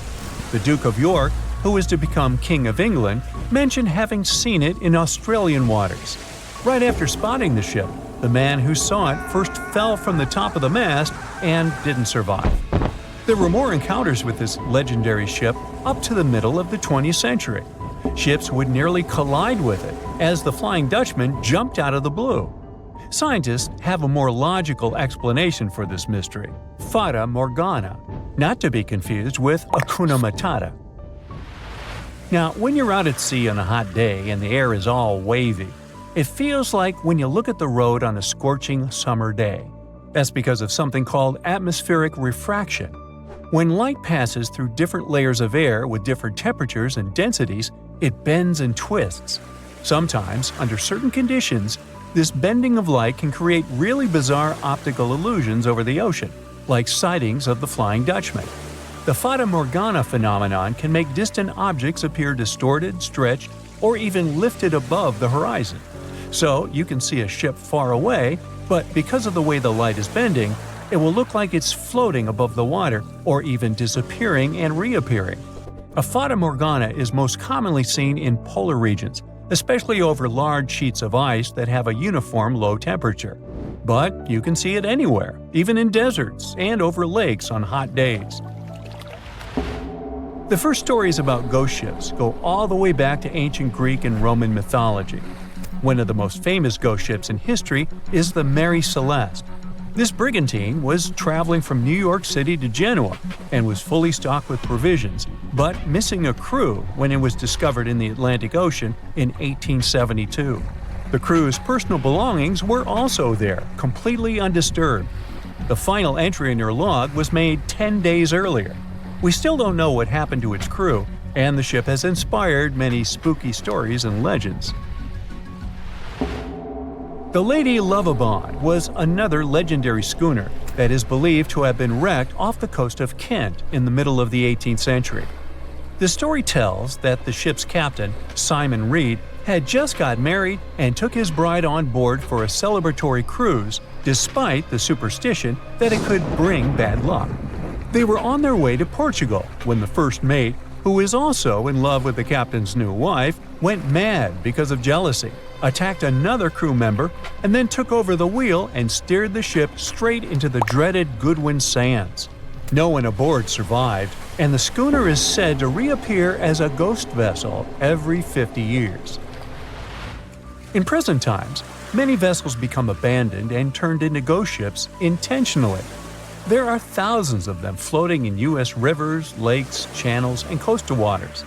The Duke of York, who was to become King of England, mentioned having seen it in Australian waters. Right after spotting the ship, the man who saw it first fell from the top of the mast and didn't survive. There were more encounters with this legendary ship up to the middle of the 20th century. Ships would nearly collide with it as the Flying Dutchman jumped out of the blue. Scientists have a more logical explanation for this mystery: Fata Morgana, not to be confused with Hakuna Matata. Now, when you're out at sea on a hot day and the air is all wavy, It feels like when you look at the road on a scorching summer day. That's because of something called atmospheric refraction. When light passes through different layers of air with different temperatures and densities, it bends and twists. Sometimes, under certain conditions, this bending of light can create really bizarre optical illusions over the ocean, like sightings of the Flying Dutchman. The Fata Morgana phenomenon can make distant objects appear distorted, stretched, or even lifted above the horizon. So you can see a ship far away, but because of the way the light is bending, it will look like it's floating above the water or even disappearing and reappearing. A Fata Morgana is most commonly seen in polar regions, especially over large sheets of ice that have a uniform low temperature. But you can see it anywhere, even in deserts and over lakes on hot days. The first stories about ghost ships go all the way back to ancient Greek and Roman mythology. One of the most famous ghost ships in history is the Mary Celeste. This brigantine was traveling from New York City to Genoa and was fully stocked with provisions, but missing a crew when it was discovered in the Atlantic Ocean in 1872. The crew's personal belongings were also there, completely undisturbed. The final entry in their log was made 10 days earlier. We still don't know what happened to its crew, and the ship has inspired many spooky stories and legends. The Lady Lovibond was another legendary schooner that is believed to have been wrecked off the coast of Kent in the middle of the 18th century. The story tells that the ship's captain, Simon Reed, had just got married and took his bride on board for a celebratory cruise, despite the superstition that it could bring bad luck. They were on their way to Portugal when the first mate, who is also in love with the captain's new wife, went mad because of jealousy, attacked another crew member, and then took over the wheel and steered the ship straight into the dreaded Goodwin Sands. No one aboard survived, and the schooner is said to reappear as a ghost vessel every 50 years. In present times, many vessels become abandoned and turned into ghost ships intentionally. There are thousands of them floating in U.S. rivers, lakes, channels, and coastal waters.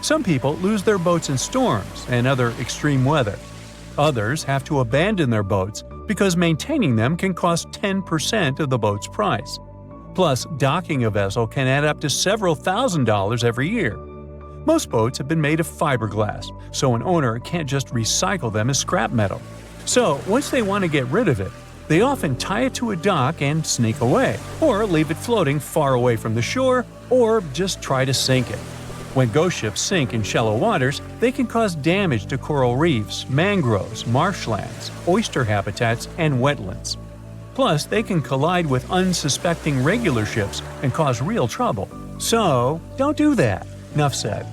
Some people lose their boats in storms and other extreme weather. Others have to abandon their boats because maintaining them can cost 10% of the boat's price. Plus, docking a vessel can add up to several $1,000s every year. Most boats have been made of fiberglass, so an owner can't just recycle them as scrap metal. So, once they want to get rid of it, they often tie it to a dock and sneak away, or leave it floating far away from the shore, or just try to sink it. When ghost ships sink in shallow waters, they can cause damage to coral reefs, mangroves, marshlands, oyster habitats, and wetlands. Plus, they can collide with unsuspecting regular ships and cause real trouble. So, don't do that. Enough said.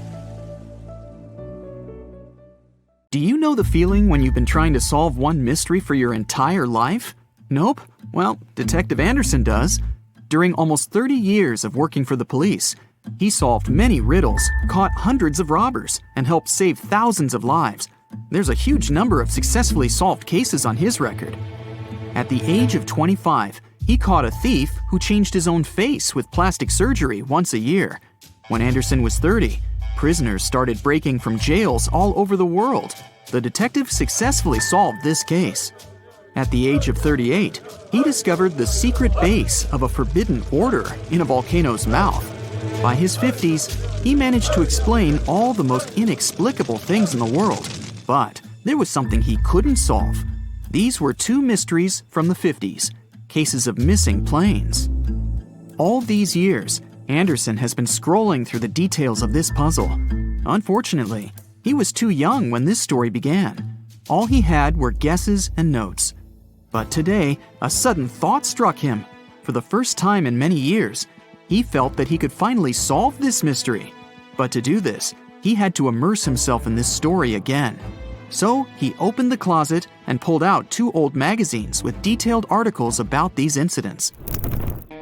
Do you know the feeling when you've been trying to solve one mystery for your entire life? Nope? Well, Detective Anderson does. During almost 30 years of working for the police, he solved many riddles, caught hundreds of robbers, and helped save thousands of lives. There's a huge number of successfully solved cases on his record. At the age of 25, he caught a thief who changed his own face with plastic surgery once a year. When Anderson was 30, prisoners started breaking from jails all over the world. The detective successfully solved this case. At the age of 38, he discovered the secret base of a forbidden order in a volcano's mouth. By his 50s, he managed to explain all the most inexplicable things in the world. But there was something he couldn't solve. These were two mysteries from the 50s, cases of missing planes. All these years, Anderson has been scrolling through the details of this puzzle. Unfortunately, he was too young when this story began. All he had were guesses and notes. But today, a sudden thought struck him. For the first time in many years, he felt that he could finally solve this mystery. But to do this, he had to immerse himself in this story again. So he opened the closet and pulled out 2 old magazines with detailed articles about these incidents.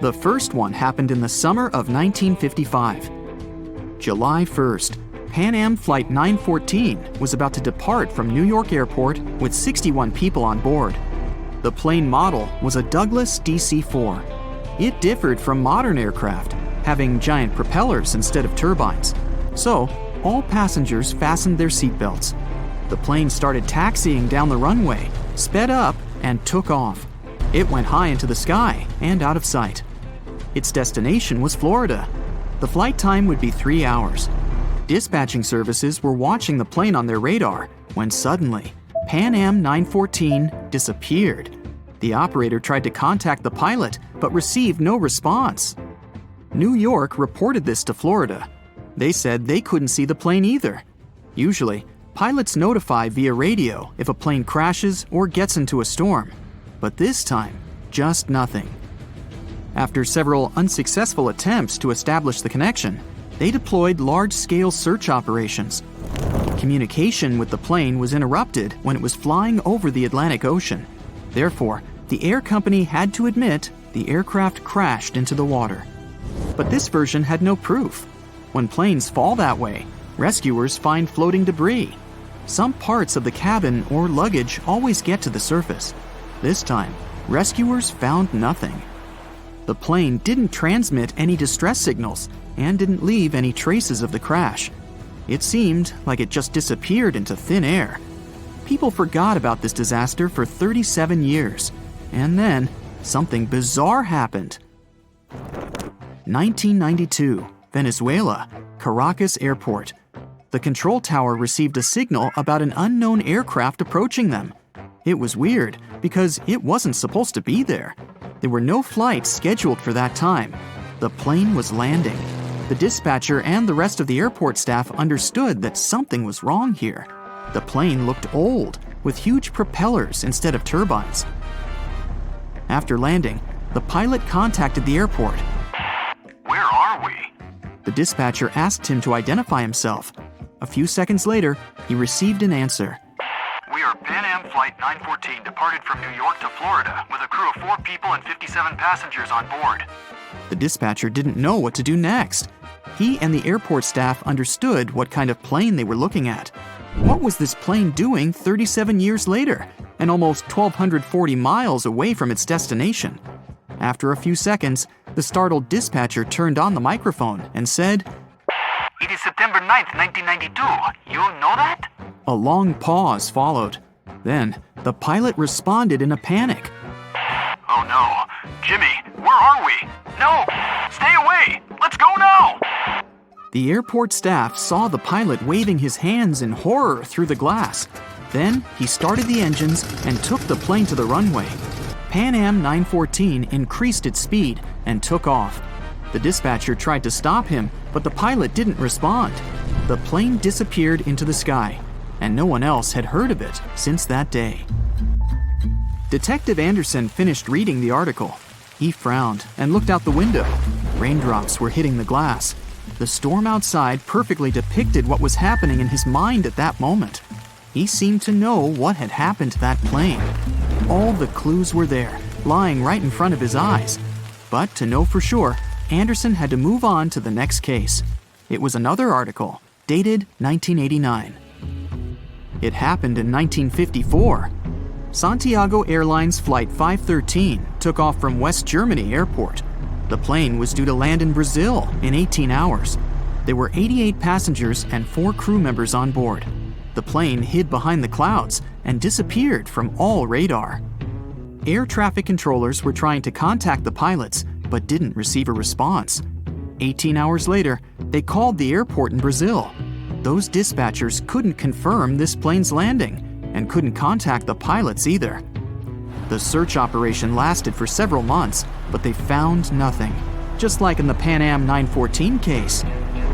The first one happened in the summer of 1955. July 1st, Pan Am Flight 914 was about to depart from New York Airport with 61 people on board. The plane model was a Douglas DC-4. It differed from modern aircraft, having giant propellers instead of turbines. So, all passengers fastened their seatbelts. The plane started taxiing down the runway, sped up, and took off. It went high into the sky and out of sight. Its destination was Florida. The flight time would be 3 hours. Dispatching services were watching the plane on their radar when suddenly, Pan Am 914 disappeared. The operator tried to contact the pilot but received no response. New York reported this to Florida. They said they couldn't see the plane either. Usually, pilots notify via radio if a plane crashes or gets into a storm. But this time, just nothing. After several unsuccessful attempts to establish the connection, they deployed large-scale search operations. Communication with the plane was interrupted when it was flying over the Atlantic Ocean. Therefore, the air company had to admit the aircraft crashed into the water. But this version had no proof. When planes fall that way, rescuers find floating debris. Some parts of the cabin or luggage always get to the surface. This time, rescuers found nothing. The plane didn't transmit any distress signals and didn't leave any traces of the crash. It seemed like it just disappeared into thin air. People forgot about this disaster for 37 years. And then, something bizarre happened. 1992, Venezuela, Caracas Airport. The control tower received a signal about an unknown aircraft approaching them. It was weird because it wasn't supposed to be there. There were no flights scheduled for that time. The plane was landing. The dispatcher and the rest of the airport staff understood that something was wrong here. The plane looked old, with huge propellers instead of turbines. After landing, the pilot contacted the airport. Where are we? The dispatcher asked him to identify himself. A few seconds later, he received an answer. We are Pan Am Flight 914 departed from New York to Florida with a crew of 4 people and 57 passengers on board. The dispatcher didn't know what to do next. He and the airport staff understood what kind of plane they were looking at. What was this plane doing 37 years later and almost 1,240 miles away from its destination? After a few seconds, the startled dispatcher turned on the microphone and said, It is September 9th, 1992. You know that? A long pause followed. Then, the pilot responded in a panic. Oh no. Jimmy, where are we? No! Stay away! Let's go now! The airport staff saw the pilot waving his hands in horror through the glass. Then, he started the engines and took the plane to the runway. Pan Am 914 increased its speed and took off. The dispatcher tried to stop him, but the pilot didn't respond. The plane disappeared into the sky, and no one else had heard of it since that day. Detective Anderson finished reading the article. He frowned and looked out the window. Raindrops were hitting the glass. The storm outside perfectly depicted what was happening in his mind at that moment. He seemed to know what had happened to that plane. All the clues were there, lying right in front of his eyes. But to know for sure, Anderson had to move on to the next case. It was another article, dated 1989. It happened in 1954. Santiago Airlines Flight 513 took off from West Germany Airport. The plane was due to land in Brazil in 18 hours. There were 88 passengers and 4 crew members on board. The plane hid behind the clouds and disappeared from all radar. Air traffic controllers were trying to contact the pilots, but didn't receive a response. 18 hours later, they called the airport in Brazil. Those dispatchers couldn't confirm this plane's landing and couldn't contact the pilots either. The search operation lasted for several months, but they found nothing. Just like in the Pan Am 914 case,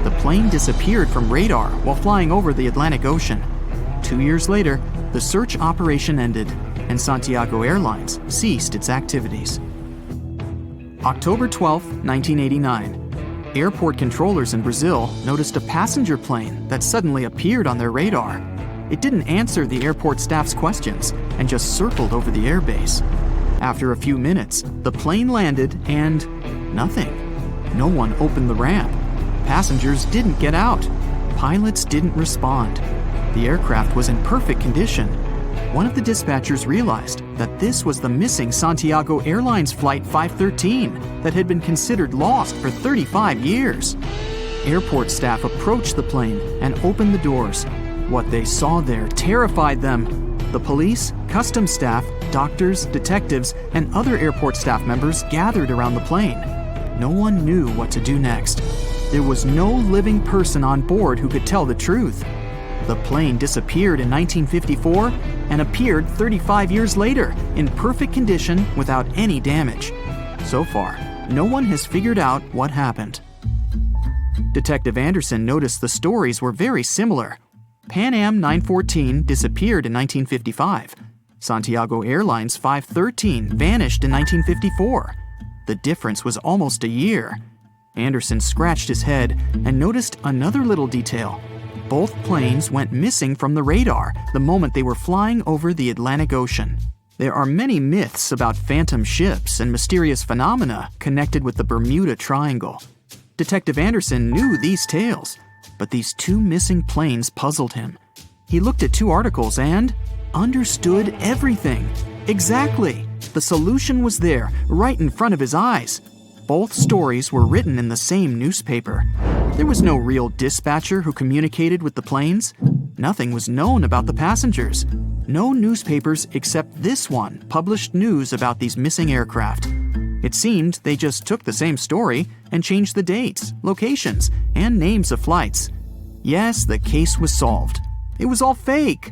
the plane disappeared from radar while flying over the Atlantic Ocean. 2 years later, the search operation ended, and Santiago Airlines ceased its activities. October 12, 1989. Airport controllers in Brazil noticed a passenger plane that suddenly appeared on their radar. It didn't answer the airport staff's questions and just circled over the airbase. After a few minutes, the plane landed and nothing. No one opened the ramp. Passengers didn't get out. Pilots didn't respond. The aircraft was in perfect condition. One of the dispatchers realized that this was the missing Santiago Airlines Flight 513 that had been considered lost for 35 years. Airport staff approached the plane and opened the doors. What they saw there terrified them. The police, customs staff, doctors, detectives, and other airport staff members gathered around the plane. No one knew what to do next. There was no living person on board who could tell the truth. The plane disappeared in 1954 and appeared 35 years later in perfect condition without any damage. So far, no one has figured out what happened. Detective Anderson noticed the stories were very similar. Pan Am 914 disappeared in 1955. Santiago Airlines 513 vanished in 1954. The difference was almost a year. Anderson scratched his head and noticed another little detail. Both planes went missing from the radar the moment they were flying over the Atlantic Ocean. There are many myths about phantom ships and mysterious phenomena connected with the Bermuda Triangle. Detective Anderson knew these tales, but these two missing planes puzzled him. He looked at two articles and understood everything. Exactly! The solution was there, right in front of his eyes. Both stories were written in the same newspaper. There was no real dispatcher who communicated with the planes. Nothing was known about the passengers. No newspapers except this one published news about these missing aircraft. It seemed they just took the same story and changed the dates, locations, and names of flights. Yes, the case was solved. It was all fake.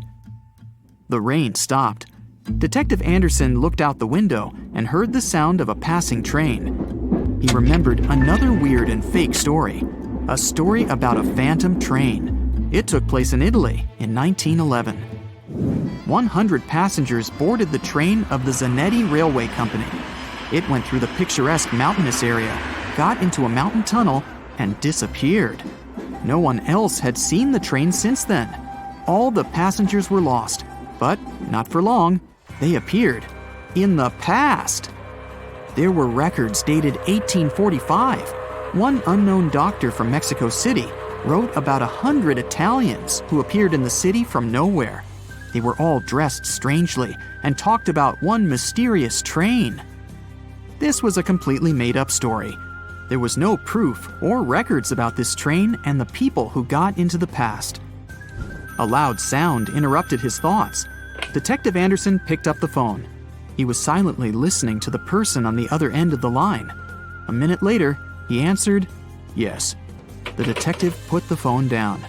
The rain stopped. Detective Anderson looked out the window and heard the sound of a passing train. He remembered another weird and fake story. A story about a phantom train. It took place in Italy in 1911. 100 passengers boarded the train of the Zanetti Railway Company. It went through the picturesque mountainous area, got into a mountain tunnel, and disappeared. No one else had seen the train since then. All the passengers were lost, but not for long. They appeared in the past. There were records dated 1845. One unknown doctor from Mexico City wrote about 100 Italians who appeared in the city from nowhere. They were all dressed strangely and talked about one mysterious train. This was a completely made-up story. There was no proof or records about this train and the people who got into the past. A loud sound interrupted his thoughts. Detective Anderson picked up the phone. He was silently listening to the person on the other end of the line. A minute later, he answered, "Yes." The detective put the phone down.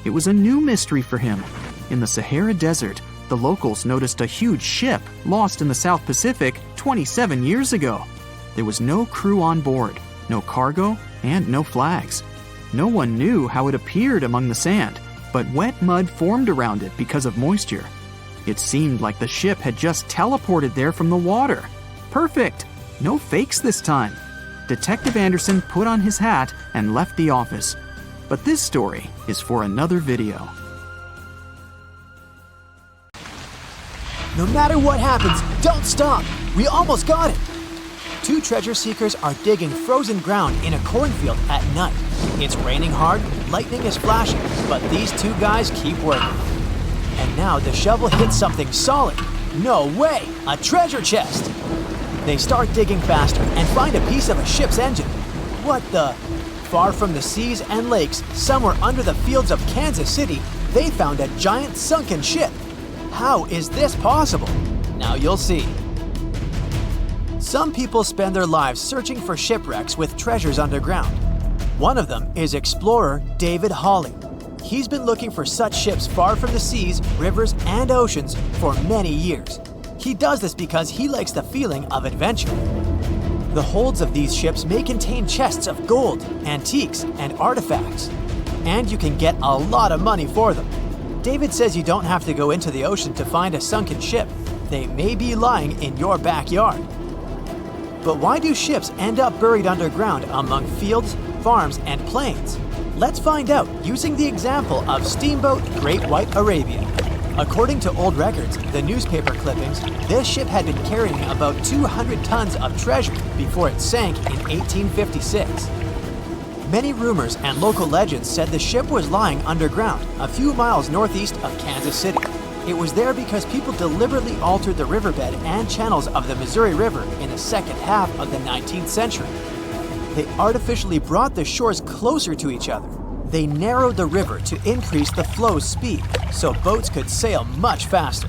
It was a new mystery for him. In the Sahara Desert, the locals noticed a huge ship lost in the South Pacific 27 years ago. There was no crew on board, no cargo, and no flags. No one knew how it appeared among the sand, but wet mud formed around it because of moisture. It seemed like the ship had just teleported there from the water. Perfect! No fakes this time. Detective Anderson put on his hat and left the office. But this story is for another video. No matter what happens, don't stop! We almost got it! Two treasure seekers are digging frozen ground in a cornfield at night. It's raining hard, lightning is flashing, but these two guys keep working. And now the shovel hits something solid. No way! A treasure chest! They start digging faster and find a piece of a ship's engine. What the? Far from the seas and lakes, somewhere under the fields of Kansas City, they found a giant sunken ship. How is this possible? Now you'll see. Some people spend their lives searching for shipwrecks with treasures underground. One of them is explorer David Hawley. He's been looking for such ships far from the seas, rivers, and oceans for many years. He does this because he likes the feeling of adventure. The holds of these ships may contain chests of gold, antiques, and artifacts. And you can get a lot of money for them. David says you don't have to go into the ocean to find a sunken ship. They may be lying in your backyard. But why do ships end up buried underground among fields, farms, and plains? Let's find out using the example of steamboat Great White Arabia. According to old records, the newspaper clippings, this ship had been carrying about 200 tons of treasure before it sank in 1856. Many rumors and local legends said the ship was lying underground a few miles northeast of Kansas City. It was there because people deliberately altered the riverbed and channels of the Missouri River in the second half of the 19th century. They artificially brought the shores closer to each other. They narrowed the river to increase the flow's speed so boats could sail much faster.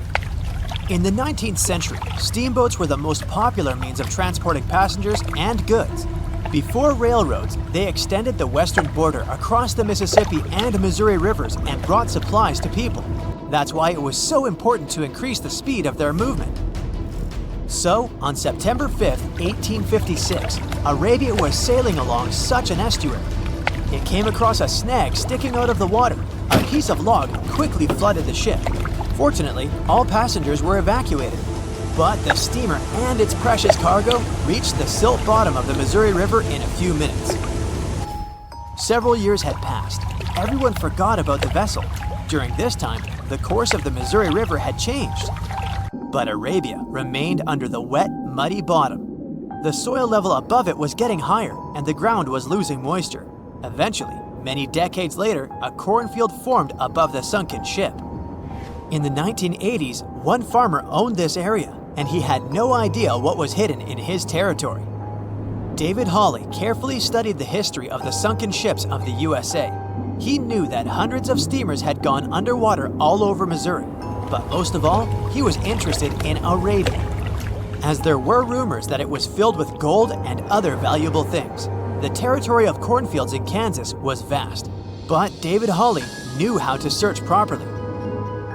In the 19th century, steamboats were the most popular means of transporting passengers and goods. Before railroads, they extended the western border across the Mississippi and Missouri rivers and brought supplies to people. That's why it was so important to increase the speed of their movement. So, on September 5, 1856, Arabia was sailing along such an estuary. It came across a snag sticking out of the water. A piece of log quickly flooded the ship. Fortunately, all passengers were evacuated. But the steamer and its precious cargo reached the silt bottom of the Missouri River in a few minutes. Several years had passed. Everyone forgot about the vessel. During this time, the course of the Missouri River had changed. But Arabia remained under the wet, muddy bottom. The soil level above it was getting higher, and the ground was losing moisture. Eventually, many decades later, a cornfield formed above the sunken ship. In the 1980s, one farmer owned this area, and he had no idea what was hidden in his territory. David Hawley carefully studied the history of the sunken ships of the USA. He knew that hundreds of steamers had gone underwater all over Missouri, but most of all, he was interested in Arabia, as there were rumors that it was filled with gold and other valuable things. The territory of cornfields in Kansas was vast, but David Hawley knew how to search properly.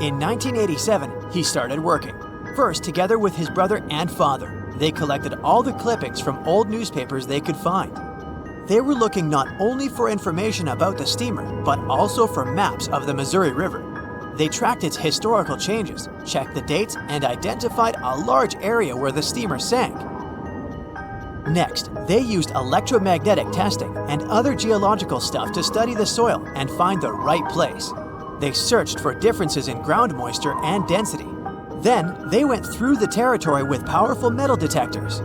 In 1987, he started working. First, together with his brother and father, they collected all the clippings from old newspapers they could find. They were looking not only for information about the steamer, but also for maps of the Missouri River. They tracked its historical changes, checked the dates, and identified a large area where the steamer sank. Next, they used electromagnetic testing and other geological stuff to study the soil and find the right place. They searched for differences in ground moisture and density. Then, they went through the territory with powerful metal detectors.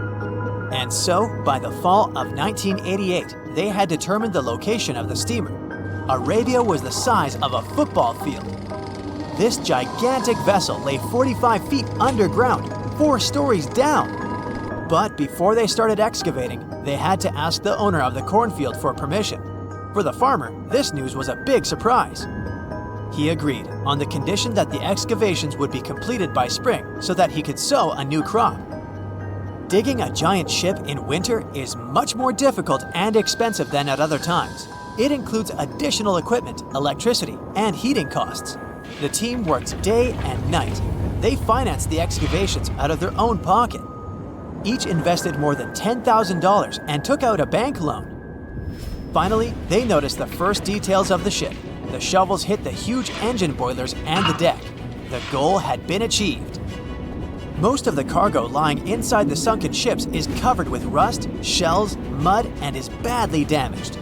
And so, by the fall of 1988, they had determined the location of the steamer. Arabia was the size of a football field. This gigantic vessel lay 45 feet underground, 4 stories down. But before they started excavating, they had to ask the owner of the cornfield for permission. For the farmer, this news was a big surprise. He agreed, on the condition that the excavations would be completed by spring so that he could sow a new crop. Digging a giant ship in winter is much more difficult and expensive than at other times. It includes additional equipment, electricity, and heating costs. The team worked day and night. They financed the excavations out of their own pocket. Each invested more than $10,000 and took out a bank loan. Finally, they noticed the first details of the ship. The shovels hit the huge engine boilers and the deck. The goal had been achieved. Most of the cargo lying inside the sunken ships is covered with rust, shells, mud, and is badly damaged.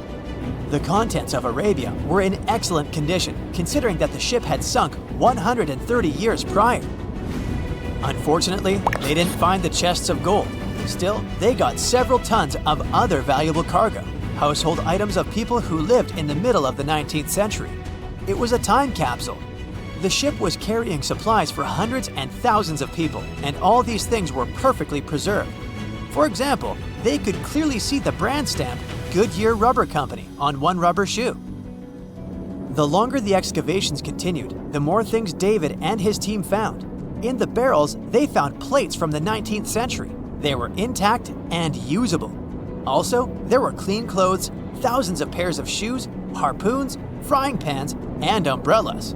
The contents of Arabia were in excellent condition, considering that the ship had sunk 130 years prior. Unfortunately, they didn't find the chests of gold. Still, they got several tons of other valuable cargo, household items of people who lived in the middle of the 19th century. It was a time capsule. The ship was carrying supplies for hundreds and thousands of people, and all these things were perfectly preserved. For example, they could clearly see the brand stamp Goodyear Rubber Company on one rubber shoe. The longer the excavations continued, the more things David and his team found. In the barrels, they found plates from the 19th century. They were intact and usable. Also, there were clean clothes, thousands of pairs of shoes, harpoons, frying pans, and umbrellas.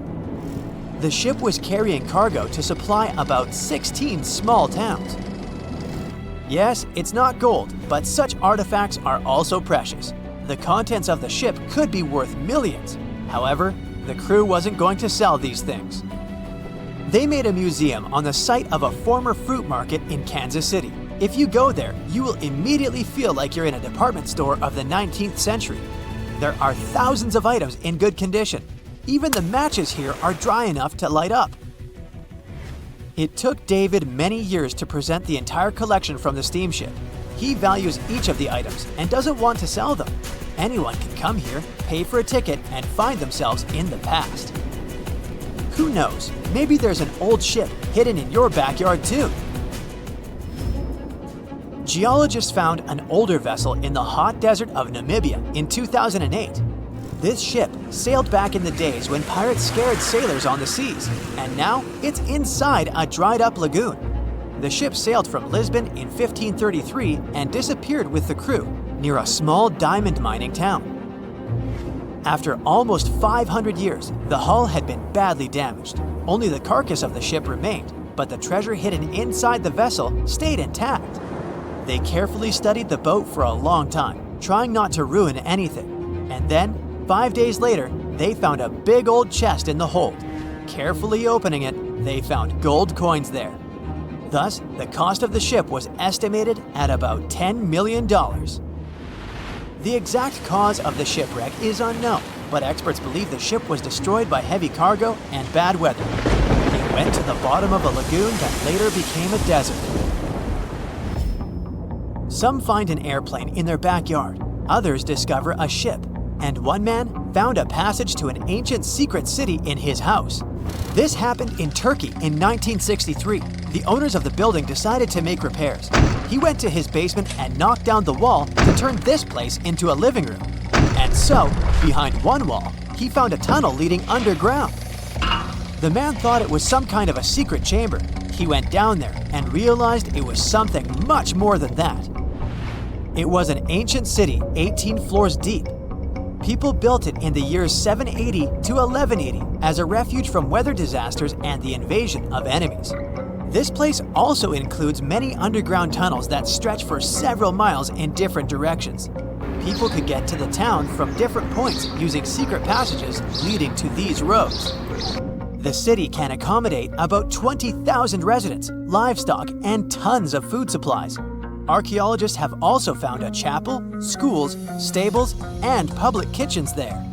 The ship was carrying cargo to supply about 16 small towns. Yes, it's not gold, but such artifacts are also precious. The contents of the ship could be worth millions. However, the crew wasn't going to sell these things. They made a museum on the site of a former fruit market in Kansas City. If you go there, you will immediately feel like you're in a department store of the 19th century. There are thousands of items in good condition. Even the matches here are dry enough to light up. It took David many years to present the entire collection from the steamship. He values each of the items and doesn't want to sell them. Anyone can come here, pay for a ticket, and find themselves in the past. Who knows, maybe there's an old ship hidden in your backyard too. Geologists found an older vessel in the hot desert of Namibia in 2008. This ship sailed back in the days when pirates scared sailors on the seas, and now it's inside a dried-up lagoon. The ship sailed from Lisbon in 1533 and disappeared with the crew near a small diamond mining town. After almost 500 years, the hull had been badly damaged. Only the carcass of the ship remained, but the treasure hidden inside the vessel stayed intact. They carefully studied the boat for a long time, trying not to ruin anything. And then, 5 days later, they found a big old chest in the hold. Carefully opening it, they found gold coins there. Thus, the cost of the ship was estimated at about $10 million. The exact cause of the shipwreck is unknown, but experts believe the ship was destroyed by heavy cargo and bad weather. It went to the bottom of a lagoon that later became a desert. Some find an airplane in their backyard, others discover a ship, and one man found a passage to an ancient secret city in his house. This happened in Turkey in 1963. The owners of the building decided to make repairs. He went to his basement and knocked down the wall to turn this place into a living room. And so, behind one wall, he found a tunnel leading underground. The man thought it was some kind of a secret chamber. He went down there and realized it was something much more than that. It was an ancient city 18 floors deep. People built it in the years 780 to 1180 as a refuge from weather disasters and the invasion of enemies. This place also includes many underground tunnels that stretch for several miles in different directions. People could get to the town from different points using secret passages leading to these roads. The city can accommodate about 20,000 residents, livestock, and tons of food supplies. Archaeologists have also found a chapel, schools, stables, and public kitchens there.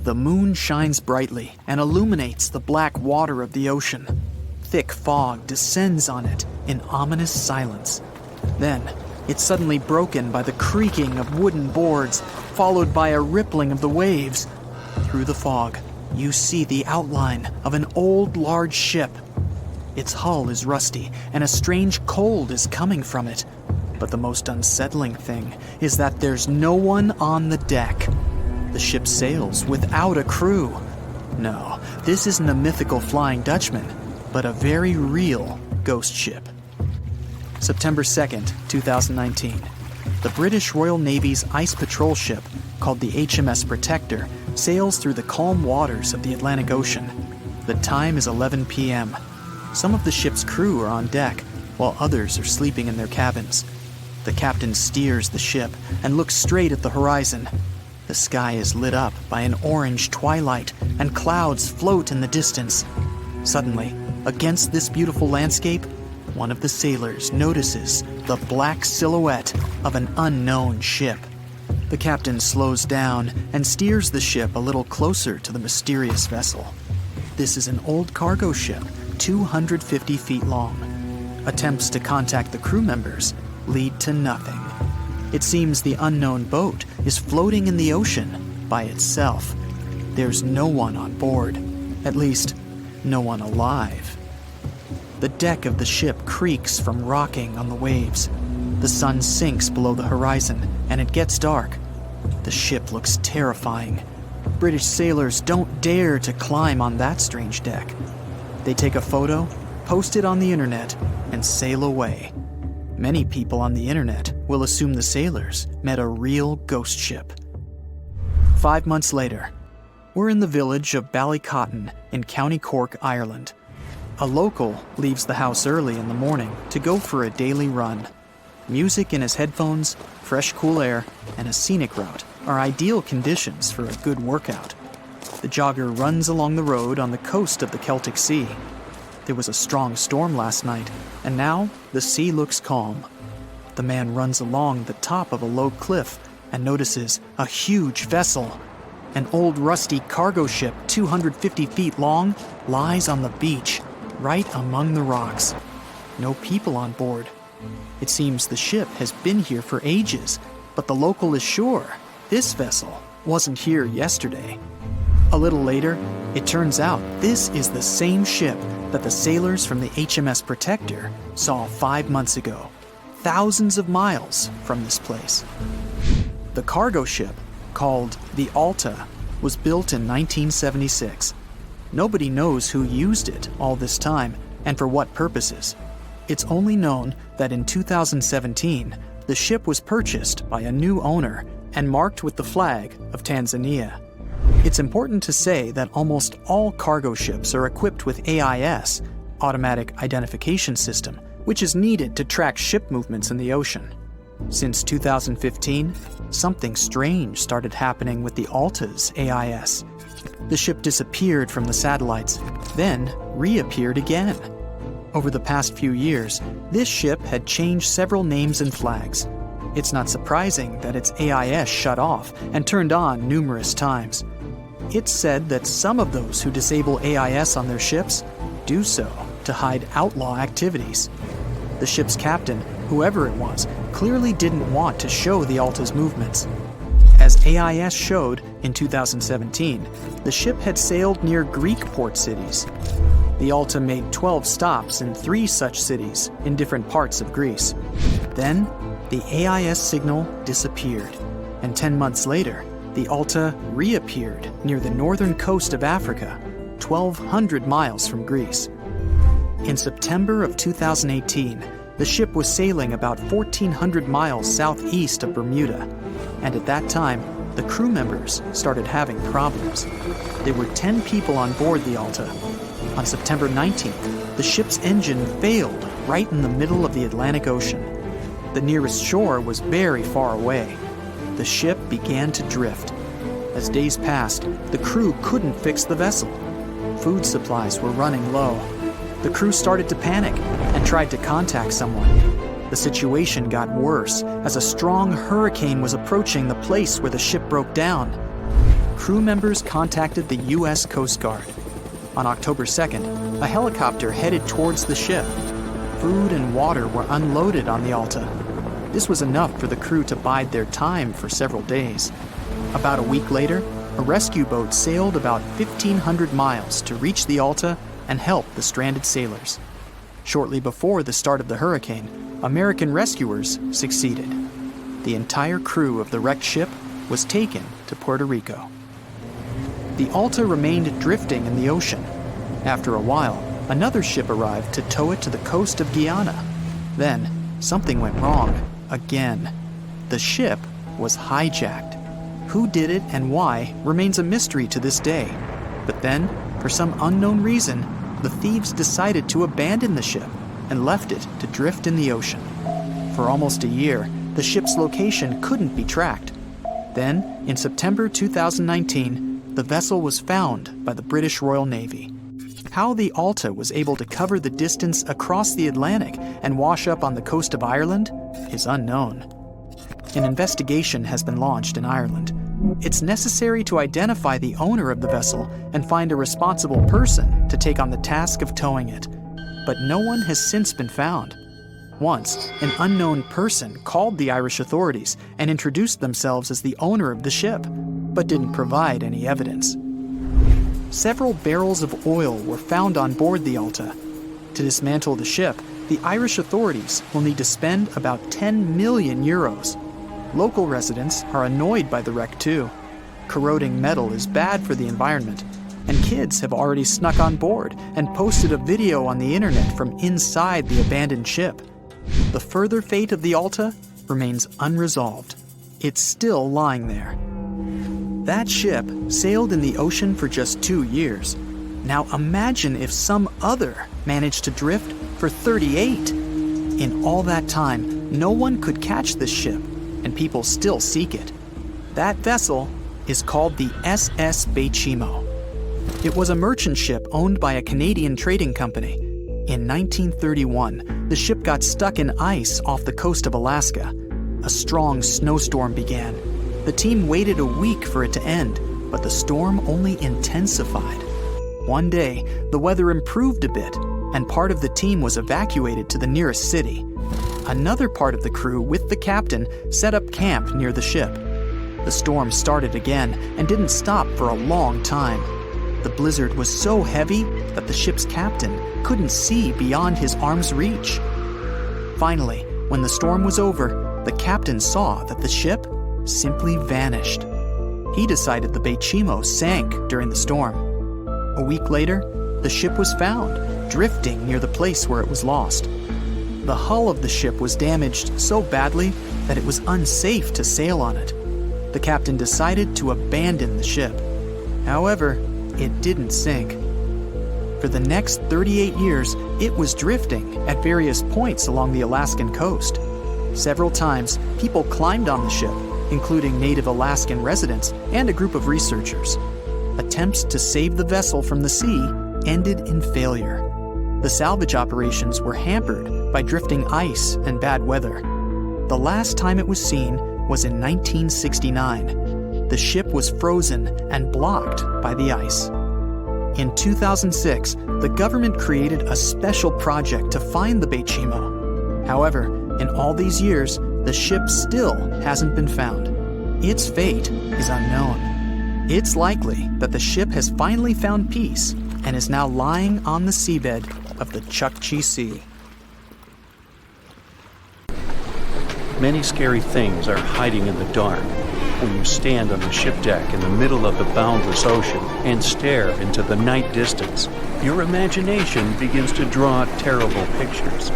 The moon shines brightly and illuminates the black water of the ocean. Thick fog descends on it in ominous silence. Then, it's suddenly broken by the creaking of wooden boards, followed by a rippling of the waves. Through the fog, you see the outline of an old, large ship. Its hull is rusty, and a strange cold is coming from it. But the most unsettling thing is that there's no one on the deck. The ship sails without a crew. No, this isn't a mythical Flying Dutchman, but a very real ghost ship. September 2nd, 2019. The British Royal Navy's ice patrol ship, called the HMS Protector, sails through the calm waters of the Atlantic Ocean. The time is 11 p.m. Some of the ship's crew are on deck, while others are sleeping in their cabins. The captain steers the ship and looks straight at the horizon. The sky is lit up by an orange twilight, and clouds float in the distance. Suddenly, against this beautiful landscape, one of the sailors notices the black silhouette of an unknown ship. The captain slows down and steers the ship a little closer to the mysterious vessel. This is an old cargo ship, 250 feet long. Attempts to contact the crew members lead to nothing. It seems the unknown boat is floating in the ocean by itself. There's no one on board, at least, no one alive. The deck of the ship creaks from rocking on the waves. The sun sinks below the horizon, and it gets dark. The ship looks terrifying. British sailors don't dare to climb on that strange deck. They take a photo, post it on the internet, and sail away. Many people on the internet will assume the sailors met a real ghost ship. 5 months later, we're in the village of Ballycotton in County Cork, Ireland. A local leaves the house early in the morning to go for a daily run. Music in his headphones, fresh cool air, and a scenic route are ideal conditions for a good workout. The jogger runs along the road on the coast of the Celtic Sea. There was a strong storm last night, and now the sea looks calm. The man runs along the top of a low cliff and notices a huge vessel. An old rusty cargo ship 250 feet long lies on the beach, right among the rocks. No people on board. It seems the ship has been here for ages, but the local is sure this vessel wasn't here yesterday. A little later, it turns out this is the same ship that the sailors from the HMS Protector saw 5 months ago, thousands of miles from this place. The cargo ship, called the Alta, was built in 1976. Nobody knows who used it all this time and for what purposes. It's only known that in 2017, the ship was purchased by a new owner and marked with the flag of Tanzania. It's important to say that almost all cargo ships are equipped with AIS, Automatic Identification System, which is needed to track ship movements in the ocean. Since 2015, something strange started happening with the Alta's AIS. The ship disappeared from the satellites, then reappeared again. Over the past few years, this ship had changed several names and flags. It's not surprising that its AIS shut off and turned on numerous times. It's said that some of those who disable AIS on their ships do so to hide outlaw activities. The ship's captain, whoever it was, clearly didn't want to show the Alta's movements. As AIS showed in 2017, the ship had sailed near Greek port cities. The Alta made 12 stops in 3 such cities in different parts of Greece. Then, the AIS signal disappeared, and 10 months later, the Alta reappeared near the northern coast of Africa, 1,200 miles from Greece. In September of 2018, the ship was sailing about 1,400 miles southeast of Bermuda, and at that time, the crew members started having problems. There were 10 people on board the Alta. On September 19th, the ship's engine failed right in the middle of the Atlantic Ocean. The nearest shore was very far away. The ship began to drift. As days passed, the crew couldn't fix the vessel. Food supplies were running low. The crew started to panic and tried to contact someone. The situation got worse as a strong hurricane was approaching the place where the ship broke down. Crew members contacted the U.S. Coast Guard. On October 2nd, a helicopter headed towards the ship. Food and water were unloaded on the Alta. This was enough for the crew to bide their time for several days. About a week later, a rescue boat sailed about 1,500 miles to reach the Alta and help the stranded sailors. Shortly before the start of the hurricane, American rescuers succeeded. The entire crew of the wrecked ship was taken to Puerto Rico. The Alta remained drifting in the ocean. After a while, another ship arrived to tow it to the coast of Guyana. Then, something went wrong again. The ship was hijacked. Who did it and why remains a mystery to this day. But then, for some unknown reason, the thieves decided to abandon the ship and left it to drift in the ocean. For almost a year, the ship's location couldn't be tracked. Then, in September 2019, the vessel was found by the British Royal Navy. How the Alta was able to cover the distance across the Atlantic and wash up on the coast of Ireland is unknown. An investigation has been launched in Ireland. It's necessary to identify the owner of the vessel and find a responsible person to take on the task of towing it. But no one has since been found. Once, an unknown person called the Irish authorities and introduced themselves as the owner of the ship, but didn't provide any evidence. Several barrels of oil were found on board the Alta. To dismantle the ship, the Irish authorities will need to spend about 10 million euros. Local residents are annoyed by the wreck too. Corroding metal is bad for the environment, and kids have already snuck on board and posted a video on the internet from inside the abandoned ship. The further fate of the Alta remains unresolved. It's still lying there. That ship sailed in the ocean for just 2 years. Now imagine if some other managed to drift for 38. In all that time, no one could catch this ship, and people still seek it. That vessel is called the SS Bechimo. It was a merchant ship owned by a Canadian trading company. In 1931, the ship got stuck in ice off the coast of Alaska. A strong snowstorm began. The team waited a week for it to end, but the storm only intensified. One day, the weather improved a bit, and part of the team was evacuated to the nearest city. Another part of the crew, with the captain, set up camp near the ship. The storm started again and didn't stop for a long time. The blizzard was so heavy that the ship's captain couldn't see beyond his arm's reach. Finally, when the storm was over, the captain saw that the ship simply vanished. He decided the Beichimo sank during the storm. A week later, the ship was found, drifting near the place where it was lost. The hull of the ship was damaged so badly that it was unsafe to sail on it. The captain decided to abandon the ship. However, it didn't sink. For the next 38 years, it was drifting at various points along the Alaskan coast. Several times, people climbed on the ship, including native Alaskan residents and a group of researchers. Attempts to save the vessel from the sea ended in failure. The salvage operations were hampered by drifting ice and bad weather. The last time it was seen was in 1969. The ship was frozen and blocked by the ice. In 2006, the government created a special project to find the Beichimo. However, in all these years, the ship still hasn't been found. Its fate is unknown. It's likely that the ship has finally found peace and is now lying on the seabed of the Chukchi Sea. Many scary things are hiding in the dark. When you stand on the ship deck in the middle of the boundless ocean and stare into the night distance, your imagination begins to draw terrible pictures.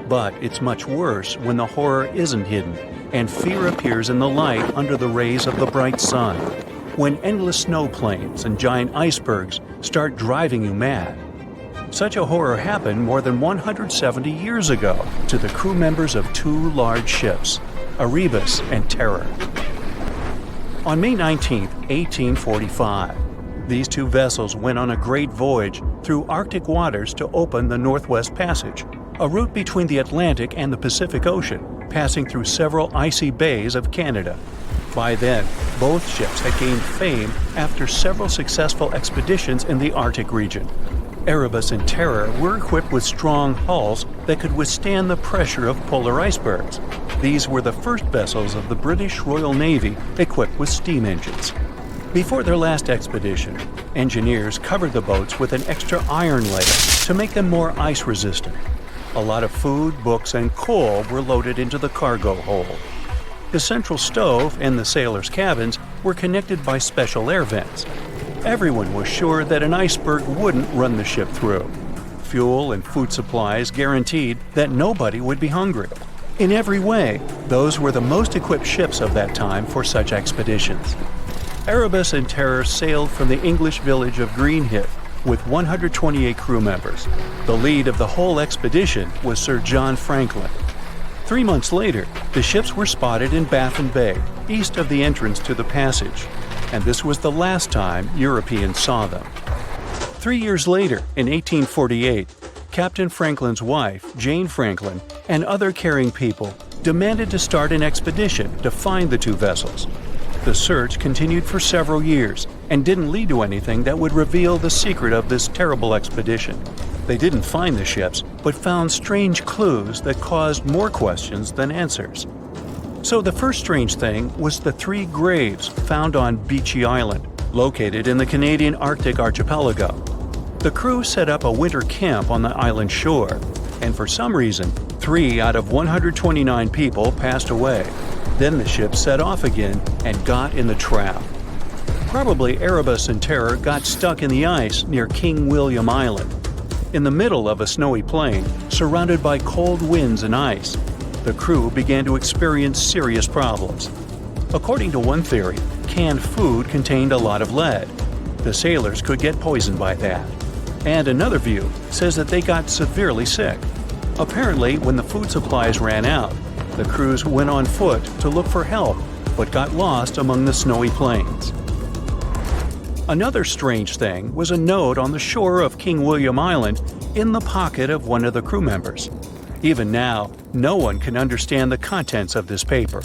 But it's much worse when the horror isn't hidden and fear appears in the light under the rays of the bright sun. When endless snow plains and giant icebergs start driving you mad. Such a horror happened more than 170 years ago to the crew members of two large ships, Erebus and Terror. On May 19, 1845, these two vessels went on a great voyage through Arctic waters to open the Northwest Passage, a route between the Atlantic and the Pacific Ocean, passing through several icy bays of Canada. By then, both ships had gained fame after several successful expeditions in the Arctic region. Erebus and Terror were equipped with strong hulls that could withstand the pressure of polar icebergs. These were the first vessels of the British Royal Navy equipped with steam engines. Before their last expedition, engineers covered the boats with an extra iron layer to make them more ice-resistant. A lot of food, books, and coal were loaded into the cargo hold. The central stove and the sailors' cabins were connected by special air vents. Everyone was sure that an iceberg wouldn't run the ship through. Fuel and food supplies guaranteed that nobody would be hungry. In every way, those were the most equipped ships of that time for such expeditions. Erebus and Terror sailed from the English village of Greenhithe with 128 crew members. The lead of the whole expedition was Sir John Franklin. 3 months later, the ships were spotted in Baffin Bay, east of the entrance to the passage, and this was the last time Europeans saw them. 3 years later, in 1848, Captain Franklin's wife, Jane Franklin, and other caring people demanded to start an expedition to find the two vessels. The search continued for several years and didn't lead to anything that would reveal the secret of this terrible expedition. They didn't find the ships, but found strange clues that caused more questions than answers. So the first strange thing was the 3 graves found on Beechey Island, located in the Canadian Arctic archipelago. The crew set up a winter camp on the island shore, and for some reason, 3 out of 129 people passed away. Then the ship set off again and got in the trap. Probably Erebus and Terror got stuck in the ice near King William Island. In the middle of a snowy plain, surrounded by cold winds and ice, the crew began to experience serious problems. According to one theory, canned food contained a lot of lead. The sailors could get poisoned by that. And another view says that they got severely sick. Apparently, when the food supplies ran out, the crews went on foot to look for help, but got lost among the snowy plains. Another strange thing was a note on the shore of King William Island in the pocket of one of the crew members. Even now, no one can understand the contents of this paper.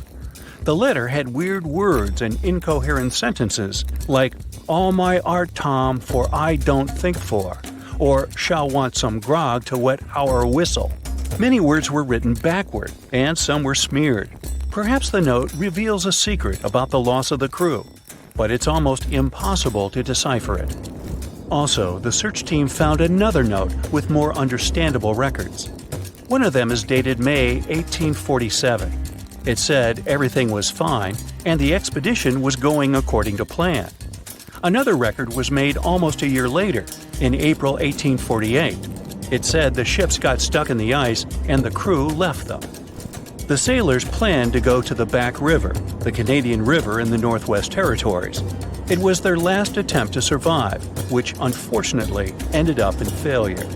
The letter had weird words and incoherent sentences like, "All my art, Tom, for I don't think for," or "shall want some grog to wet our whistle." Many words were written backward, and some were smeared. Perhaps the note reveals a secret about the loss of the crew, but it's almost impossible to decipher it. Also, the search team found another note with more understandable records. One of them is dated May 1847. It said everything was fine and the expedition was going according to plan. Another record was made almost a year later, in April 1848. It said the ships got stuck in the ice and the crew left them. The sailors planned to go to the Back River, the Canadian River in the Northwest Territories. It was their last attempt to survive, which unfortunately ended up in failure.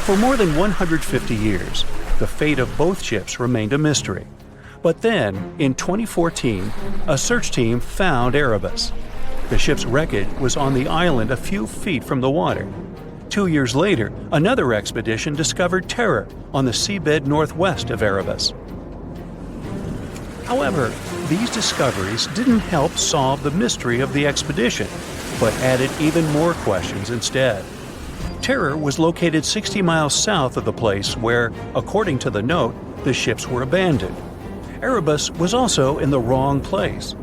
For more than 150 years, the fate of both ships remained a mystery. But then, in 2014, a search team found Erebus. The ship's wreckage was on the island a few feet from the water. 2 years later, another expedition discovered Terror on the seabed northwest of Erebus. However, these discoveries didn't help solve the mystery of the expedition, but added even more questions instead. Terror was located 60 miles south of the place where, according to the note, the ships were abandoned. Erebus was also in the wrong place.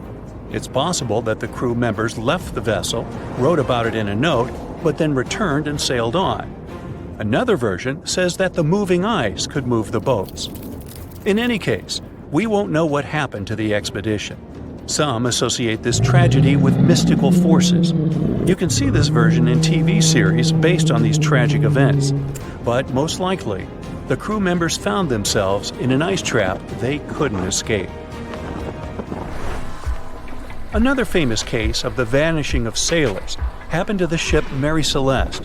It's possible that the crew members left the vessel, wrote about it in a note, but then returned and sailed on. Another version says that the moving ice could move the boats. In any case, we won't know what happened to the expedition. Some associate this tragedy with mystical forces. You can see this version in TV series based on these tragic events. But most likely, the crew members found themselves in an ice trap they couldn't escape. Another famous case of the vanishing of sailors happened to the ship Mary Celeste.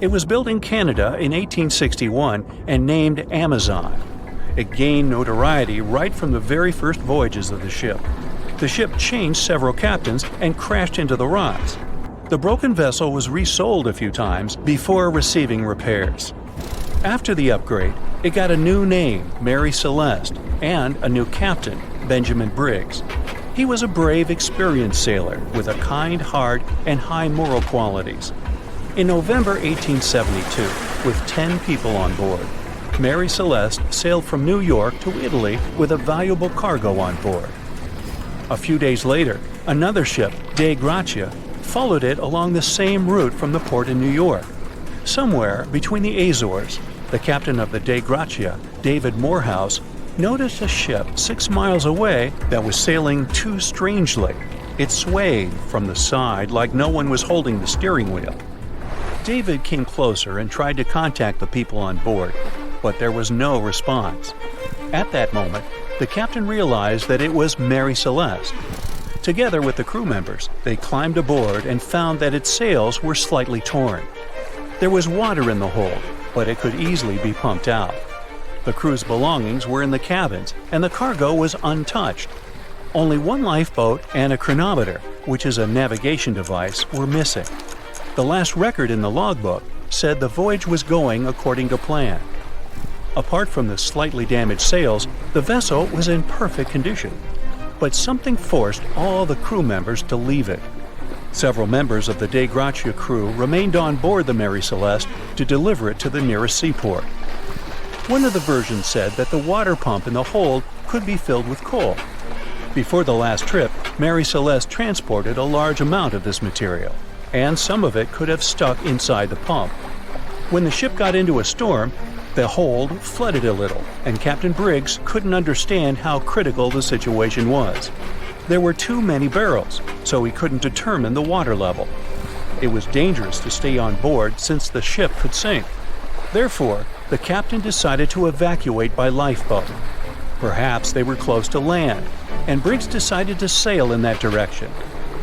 It was built in Canada in 1861 and named Amazon. It gained notoriety right from the very first voyages of the ship. The ship changed several captains and crashed into the rocks. The broken vessel was resold a few times before receiving repairs. After the upgrade, it got a new name, Mary Celeste, and a new captain, Benjamin Briggs. He was a brave, experienced sailor with a kind heart and high moral qualities. In November 1872, with 10 people on board, Mary Celeste sailed from New York to Italy with a valuable cargo on board. A few days later, another ship, Dei Gratia, followed it along the same route from the port in New York. Somewhere between the Azores, the captain of the Dei Gratia, David Morehouse, noticed a ship 6 miles away that was sailing too strangely. It swayed from the side like no one was holding the steering wheel. David came closer and tried to contact the people on board, but there was no response. At that moment, the captain realized that it was Mary Celeste. Together with the crew members, they climbed aboard and found that its sails were slightly torn. There was water in the hold, but it could easily be pumped out. The crew's belongings were in the cabins, and the cargo was untouched. Only one lifeboat and a chronometer, which is a navigation device, were missing. The last record in the logbook said the voyage was going according to plan. Apart from the slightly damaged sails, the vessel was in perfect condition. But something forced all the crew members to leave it. Several members of the Dei Gratia crew remained on board the Mary Celeste to deliver it to the nearest seaport. One of the versions said that the water pump in the hold could be filled with coal. Before the last trip, Mary Celeste transported a large amount of this material, and some of it could have stuck inside the pump. When the ship got into a storm, the hold flooded a little, and Captain Briggs couldn't understand how critical the situation was. There were too many barrels, so he couldn't determine the water level. It was dangerous to stay on board since the ship could sink. Therefore, the captain decided to evacuate by lifeboat. Perhaps they were close to land, and Briggs decided to sail in that direction.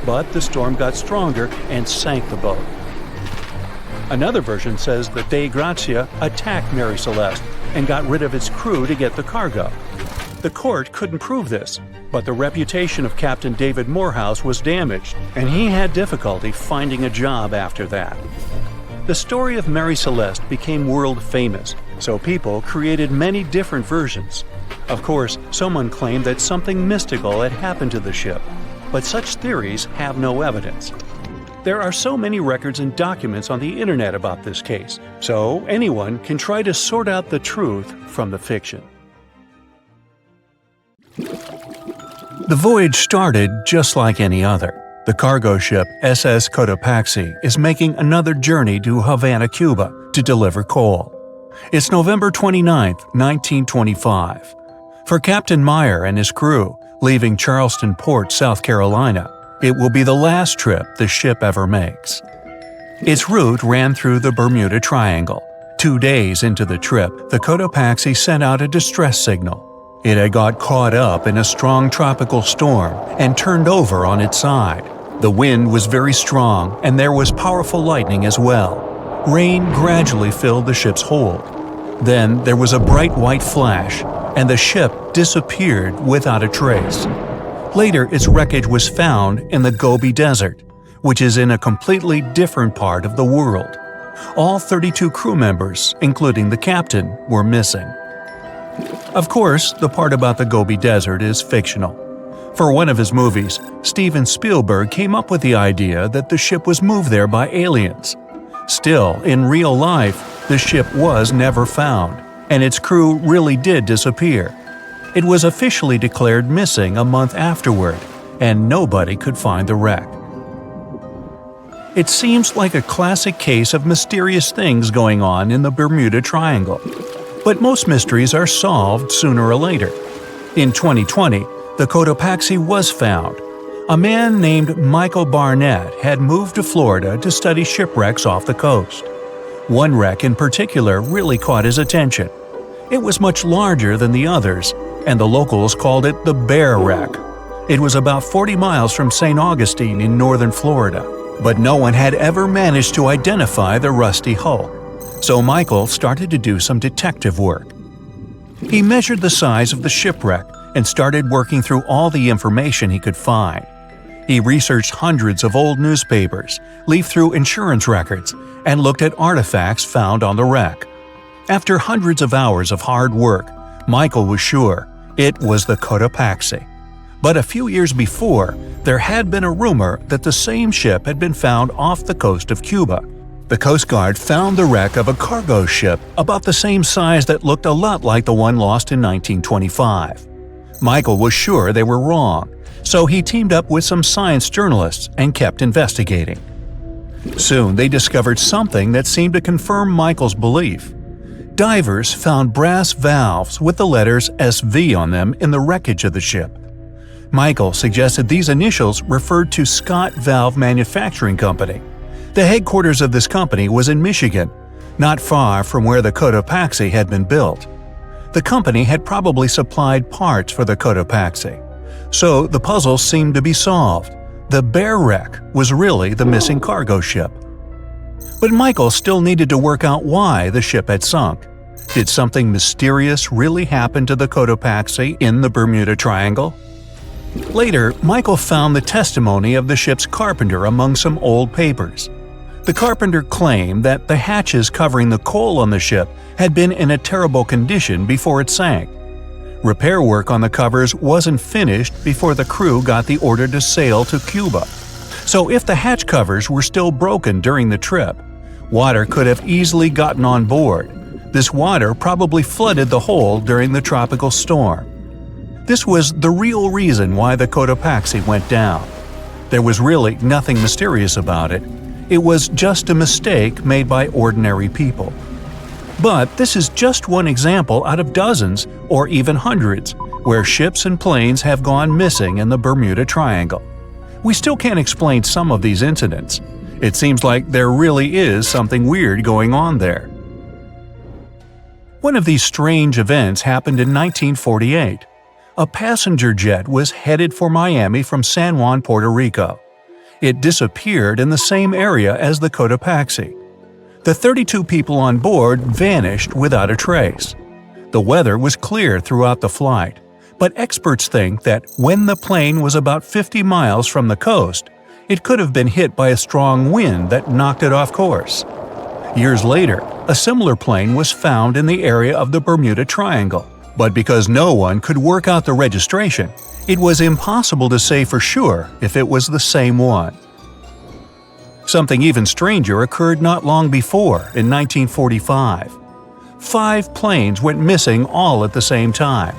But the storm got stronger and sank the boat. Another version says that Dei Gratia attacked Mary Celeste and got rid of its crew to get the cargo. The court couldn't prove this, but the reputation of Captain David Morehouse was damaged, and he had difficulty finding a job after that. The story of Mary Celeste became world famous, so people created many different versions. Of course, someone claimed that something mystical had happened to the ship, but such theories have no evidence. There are so many records and documents on the internet about this case, so anyone can try to sort out the truth from the fiction. The voyage started just like any other. The cargo ship SS Cotopaxi is making another journey to Havana, Cuba, to deliver coal. It's November 29, 1925. For Captain Meyer and his crew, leaving Charleston Port, South Carolina, it will be the last trip the ship ever makes. Its route ran through the Bermuda Triangle. 2 days into the trip, the Cotopaxi sent out a distress signal. It had got caught up in a strong tropical storm and turned over on its side. The wind was very strong and there was powerful lightning as well. Rain gradually filled the ship's hold. Then there was a bright white flash, and the ship disappeared without a trace. Later, its wreckage was found in the Gobi Desert, which is in a completely different part of the world. All 32 crew members, including the captain, were missing. Of course, the part about the Gobi Desert is fictional. For one of his movies, Steven Spielberg came up with the idea that the ship was moved there by aliens. Still, in real life, the ship was never found, and its crew really did disappear. It was officially declared missing a month afterward, and nobody could find the wreck. It seems like a classic case of mysterious things going on in the Bermuda Triangle. But most mysteries are solved sooner or later. In 2020, the Cotopaxi was found. A man named Michael Barnett had moved to Florida to study shipwrecks off the coast. One wreck in particular really caught his attention. It was much larger than the others, and the locals called it the Bear Wreck. It was about 40 miles from St. Augustine in northern Florida, but no one had ever managed to identify the rusty hull. So Michael started to do some detective work. He measured the size of the shipwreck and started working through all the information he could find. He researched hundreds of old newspapers, leafed through insurance records, and looked at artifacts found on the wreck. After hundreds of hours of hard work, Michael was sure it was the Cotopaxi. But a few years before, there had been a rumor that the same ship had been found off the coast of Cuba. The Coast Guard found the wreck of a cargo ship about the same size that looked a lot like the one lost in 1925. Michael was sure they were wrong, so he teamed up with some science journalists and kept investigating. Soon they discovered something that seemed to confirm Michael's belief. Divers found brass valves with the letters SV on them in the wreckage of the ship. Michael suggested these initials referred to Scott Valve Manufacturing Company. The headquarters of this company was in Michigan, not far from where the Cotopaxi had been built. The company had probably supplied parts for the Cotopaxi. So the puzzle seemed to be solved. The Bear Wreck was really the missing cargo ship. But Michael still needed to work out why the ship had sunk. Did something mysterious really happen to the Cotopaxi in the Bermuda Triangle? Later, Michael found the testimony of the ship's carpenter among some old papers. The carpenter claimed that the hatches covering the coal on the ship had been in a terrible condition before it sank. Repair work on the covers wasn't finished before the crew got the order to sail to Cuba. So if the hatch covers were still broken during the trip, water could have easily gotten on board. This water probably flooded the hold during the tropical storm. This was the real reason why the Cotopaxi went down. There was really nothing mysterious about it. It was just a mistake made by ordinary people. But this is just one example out of dozens, or even hundreds, where ships and planes have gone missing in the Bermuda Triangle. We still can't explain some of these incidents. It seems like there really is something weird going on there. One of these strange events happened in 1948. A passenger jet was headed for Miami from San Juan, Puerto Rico. It disappeared in the same area as the Cotopaxi. The 32 people on board vanished without a trace. The weather was clear throughout the flight, but experts think that when the plane was about 50 miles from the coast, it could have been hit by a strong wind that knocked it off course. Years later, a similar plane was found in the area of the Bermuda Triangle, but because no one could work out the registration, it was impossible to say for sure if it was the same one. Something even stranger occurred not long before, in 1945. 5 planes went missing all at the same time.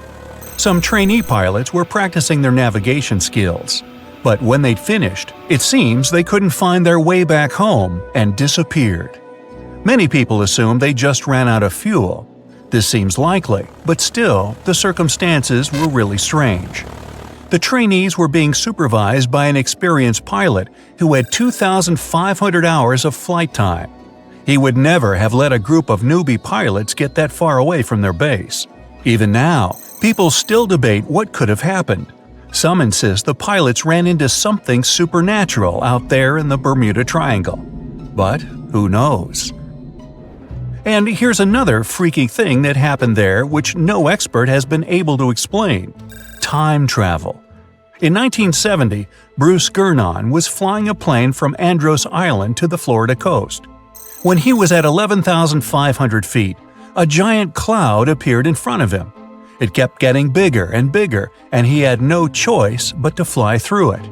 Some trainee pilots were practicing their navigation skills, but when they'd finished, it seems they couldn't find their way back home and disappeared. Many people assumed they just ran out of fuel. This seems likely, but still, the circumstances were really strange. The trainees were being supervised by an experienced pilot who had 2,500 hours of flight time. He would never have let a group of newbie pilots get that far away from their base. Even now, people still debate what could have happened. Some insist the pilots ran into something supernatural out there in the Bermuda Triangle. But who knows? And here's another freaky thing that happened there which no expert has been able to explain: time travel. In 1970, Bruce Gernon was flying a plane from Andros Island to the Florida coast. When he was at 11,500 feet, a giant cloud appeared in front of him. It kept getting bigger and bigger, and he had no choice but to fly through it.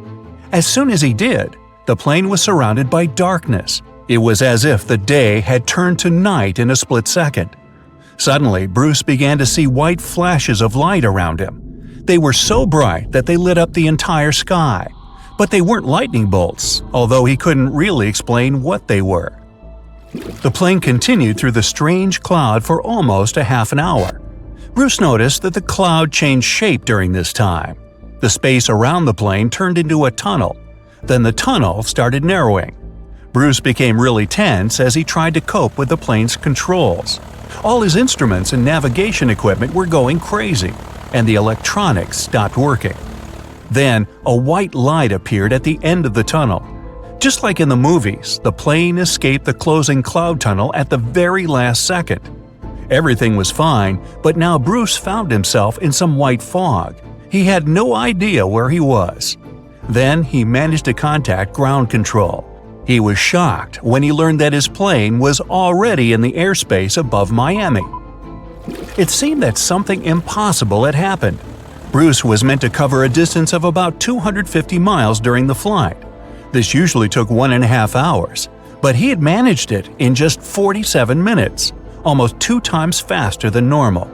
As soon as he did, the plane was surrounded by darkness. It was as if the day had turned to night in a split second. Suddenly, Bruce began to see white flashes of light around him. They were so bright that they lit up the entire sky. But they weren't lightning bolts, although he couldn't really explain what they were. The plane continued through the strange cloud for almost a half an hour. Bruce noticed that the cloud changed shape during this time. The space around the plane turned into a tunnel. Then the tunnel started narrowing. Bruce became really tense as he tried to cope with the plane's controls. All his instruments and navigation equipment were going crazy, and the electronics stopped working. Then, a white light appeared at the end of the tunnel. Just like in the movies, the plane escaped the closing cloud tunnel at the very last second. Everything was fine, but now Bruce found himself in some white fog. He had no idea where he was. Then he managed to contact ground control. He was shocked when he learned that his plane was already in the airspace above Miami. It seemed that something impossible had happened. Bruce was meant to cover a distance of about 250 miles during the flight. This usually took 1.5 hours, but he had managed it in just 47 minutes, almost 2 times faster than normal.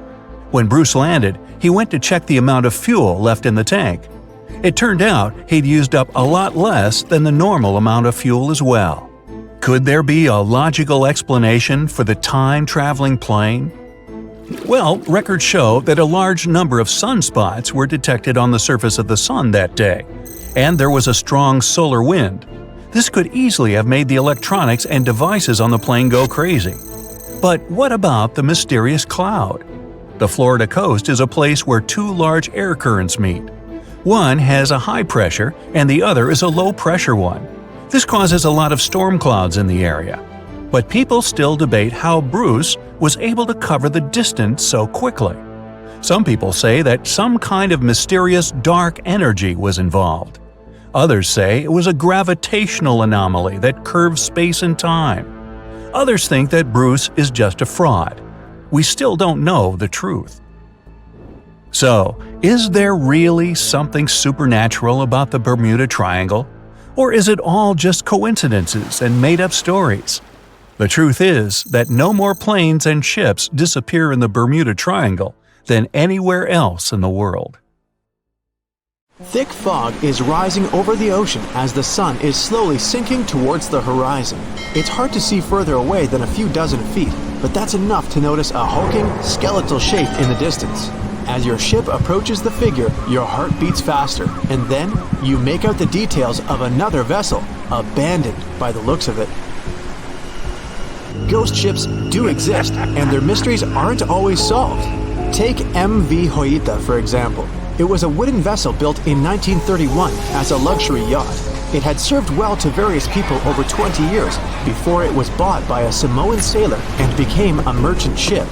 When Bruce landed, he went to check the amount of fuel left in the tank. It turned out he'd used up a lot less than the normal amount of fuel as well. Could there be a logical explanation for the time-traveling plane? Well, records show that a large number of sunspots were detected on the surface of the sun that day, and there was a strong solar wind. This could easily have made the electronics and devices on the plane go crazy. But what about the mysterious cloud? The Florida coast is a place where 2 large air currents meet. One has a high pressure and the other is a low pressure one. This causes a lot of storm clouds in the area. But people still debate how Bruce was able to cover the distance so quickly. Some people say that some kind of mysterious dark energy was involved. Others say it was a gravitational anomaly that curves space and time. Others think that Bruce is just a fraud. We still don't know the truth. So, is there really something supernatural about the Bermuda Triangle? Or is it all just coincidences and made-up stories? The truth is that no more planes and ships disappear in the Bermuda Triangle than anywhere else in the world. Thick fog is rising over the ocean as the sun is slowly sinking towards the horizon. It's hard to see further away than a few dozen feet, but that's enough to notice a hulking, skeletal shape in the distance. As your ship approaches the figure, your heart beats faster, and then you make out the details of another vessel, abandoned by the looks of it. Ghost ships do exist, and their mysteries aren't always solved. Take MV Hoita, for example. It was a wooden vessel built in 1931 as a luxury yacht. It had served well to various people over 20 years before it was bought by a Samoan sailor and became a merchant ship.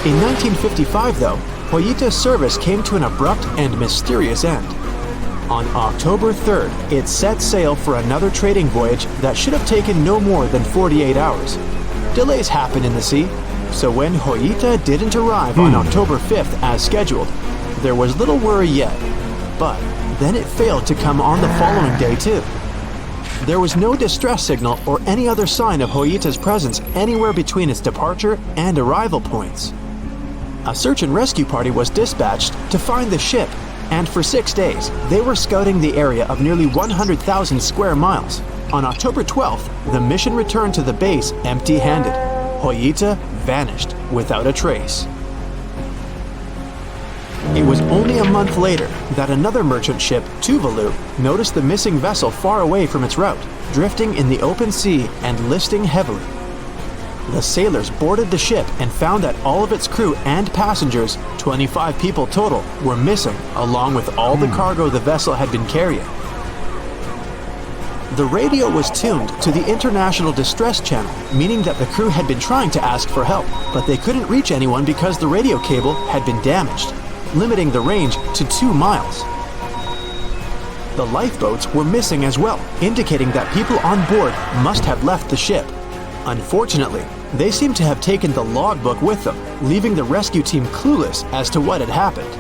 In 1955, though, Hoita's service came to an abrupt and mysterious end. On October 3rd, it set sail for another trading voyage that should have taken no more than 48 hours. Delays happen in the sea, so when Hoita didn't arrive on October 5th as scheduled, there was little worry yet. But then it failed to come on the following day too. There was no distress signal or any other sign of Hoita's presence anywhere between its departure and arrival points. A search and rescue party was dispatched to find the ship, and for 6 days, they were scouting the area of nearly 100,000 square miles. On October 12th, the mission returned to the base empty-handed. Hoita vanished without a trace. It was only a month later that another merchant ship, Tuvalu, noticed the missing vessel far away from its route, drifting in the open sea and listing heavily. The sailors boarded the ship and found that all of its crew and passengers, 25 people total, were missing, along with all the cargo the vessel had been carrying. The radio was tuned to the International Distress Channel, meaning that the crew had been trying to ask for help, but they couldn't reach anyone because the radio cable had been damaged, limiting the range to 2 miles. The lifeboats were missing as well, indicating that people on board must have left the ship. Unfortunately, they seem to have taken the logbook with them, leaving the rescue team clueless as to what had happened.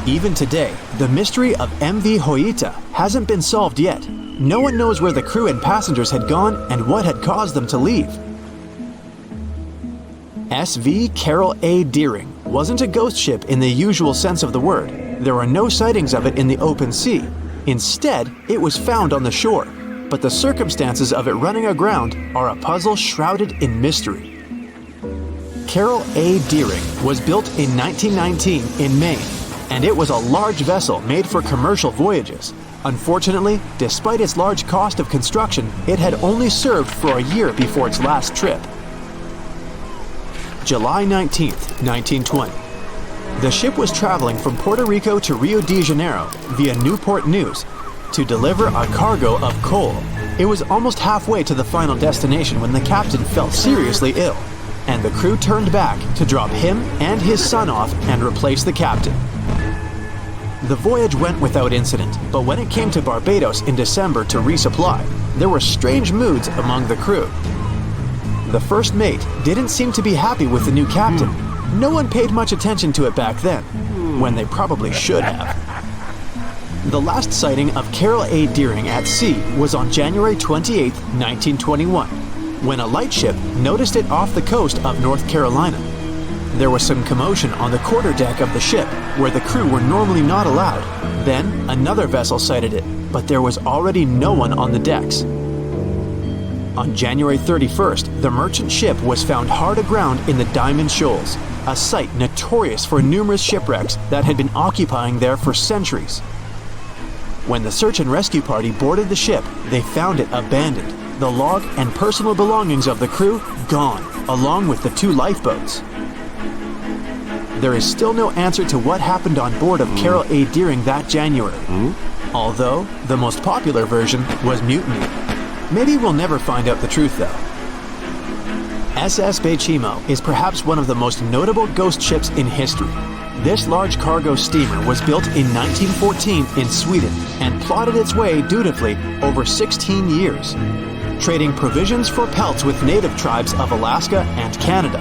Even today, the mystery of MV Hoita hasn't been solved yet. No one knows where the crew and passengers had gone and what had caused them to leave. SV Carol A. Deering wasn't a ghost ship in the usual sense of the word. There were no sightings of it in the open sea. Instead, it was found on the shore, but the circumstances of it running aground are a puzzle shrouded in mystery. Carol A. Deering was built in 1919 in Maine, and it was a large vessel made for commercial voyages. Unfortunately, despite its large cost of construction, it had only served for a year before its last trip. July 19, 1920. The ship was traveling from Puerto Rico to Rio de Janeiro via Newport News to deliver a cargo of coal. It was almost halfway to the final destination when the captain fell seriously ill, and the crew turned back to drop him and his son off and replace the captain. The voyage went without incident, but when it came to Barbados in December to resupply, there were strange moods among the crew. The first mate didn't seem to be happy with the new captain. No one paid much attention to it back then, when they probably should have. The last sighting of Carol A. Deering at sea was on January 28, 1921, when a lightship noticed it off the coast of North Carolina. There was some commotion on the quarterdeck of the ship, where the crew were normally not allowed. Then, another vessel sighted it, but there was already no one on the decks. On January 31st, the merchant ship was found hard aground in the Diamond Shoals, a site notorious for numerous shipwrecks that had been occupying there for centuries. When the search and rescue party boarded the ship, they found it abandoned, the log and personal belongings of the crew gone, along with the 2 lifeboats. There is still no answer to what happened on board of Carol A. Deering that January, although the most popular version was mutiny. Maybe we'll never find out the truth though. SS Bechimo is perhaps one of the most notable ghost ships in history. This large cargo steamer was built in 1914 in Sweden and plodded its way dutifully over 16 years, trading provisions for pelts with native tribes of Alaska and Canada.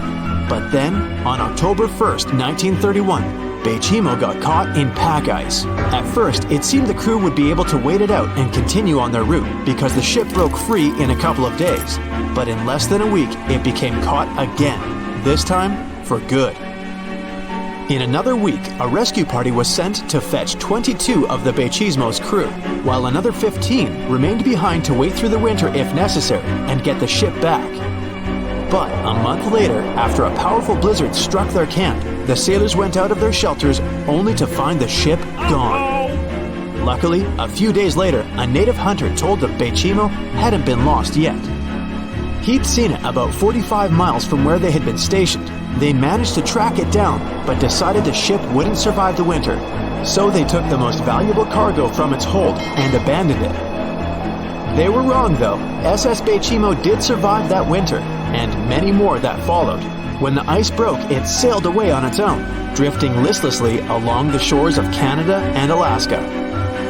But then, on October 1st, 1931, Bechimo got caught in pack ice. At first, it seemed the crew would be able to wait it out and continue on their route because the ship broke free in a couple of days. But in less than a week, it became caught again, this time for good. In another week, a rescue party was sent to fetch 22 of the Bechimo's crew, while another 15 remained behind to wait through the winter if necessary and get the ship back. But a month later, after a powerful blizzard struck their camp, the sailors went out of their shelters only to find the ship gone. Luckily, a few days later, a native hunter told them Bechimo hadn't been lost yet. He'd seen it about 45 miles from where they had been stationed. They managed to track it down, but decided the ship wouldn't survive the winter. So they took the most valuable cargo from its hold and abandoned it. They were wrong though. SS Bechimo did survive that winter, and many more that followed. When the ice broke, it sailed away on its own, drifting listlessly along the shores of Canada and Alaska.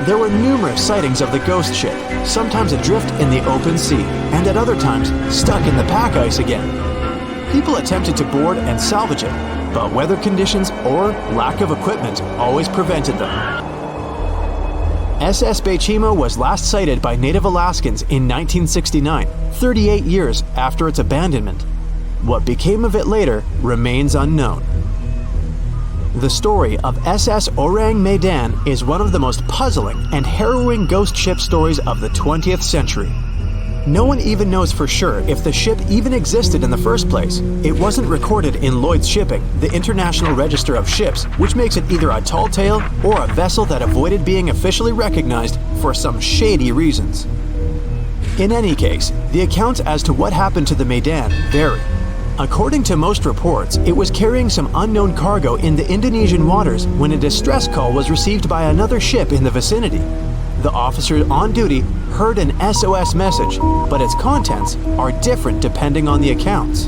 There were numerous sightings of the ghost ship, sometimes adrift in the open sea, and at other times stuck in the pack ice again. People attempted to board and salvage it, but weather conditions or lack of equipment always prevented them. SS Bechimo was last sighted by native Alaskans in 1969, 38 years after its abandonment. What became of it later remains unknown. The story of SS Orang Medan is one of the most puzzling and harrowing ghost ship stories of the 20th century. No one even knows for sure if the ship even existed in the first place. It wasn't recorded in Lloyd's Shipping, the International Register of Ships, which makes it either a tall tale or a vessel that avoided being officially recognized for some shady reasons. In any case, the accounts as to what happened to the Medan vary. According to most reports, it was carrying some unknown cargo in the Indonesian waters when a distress call was received by another ship in the vicinity. The officer on duty heard an SOS message, but its contents are different depending on the accounts.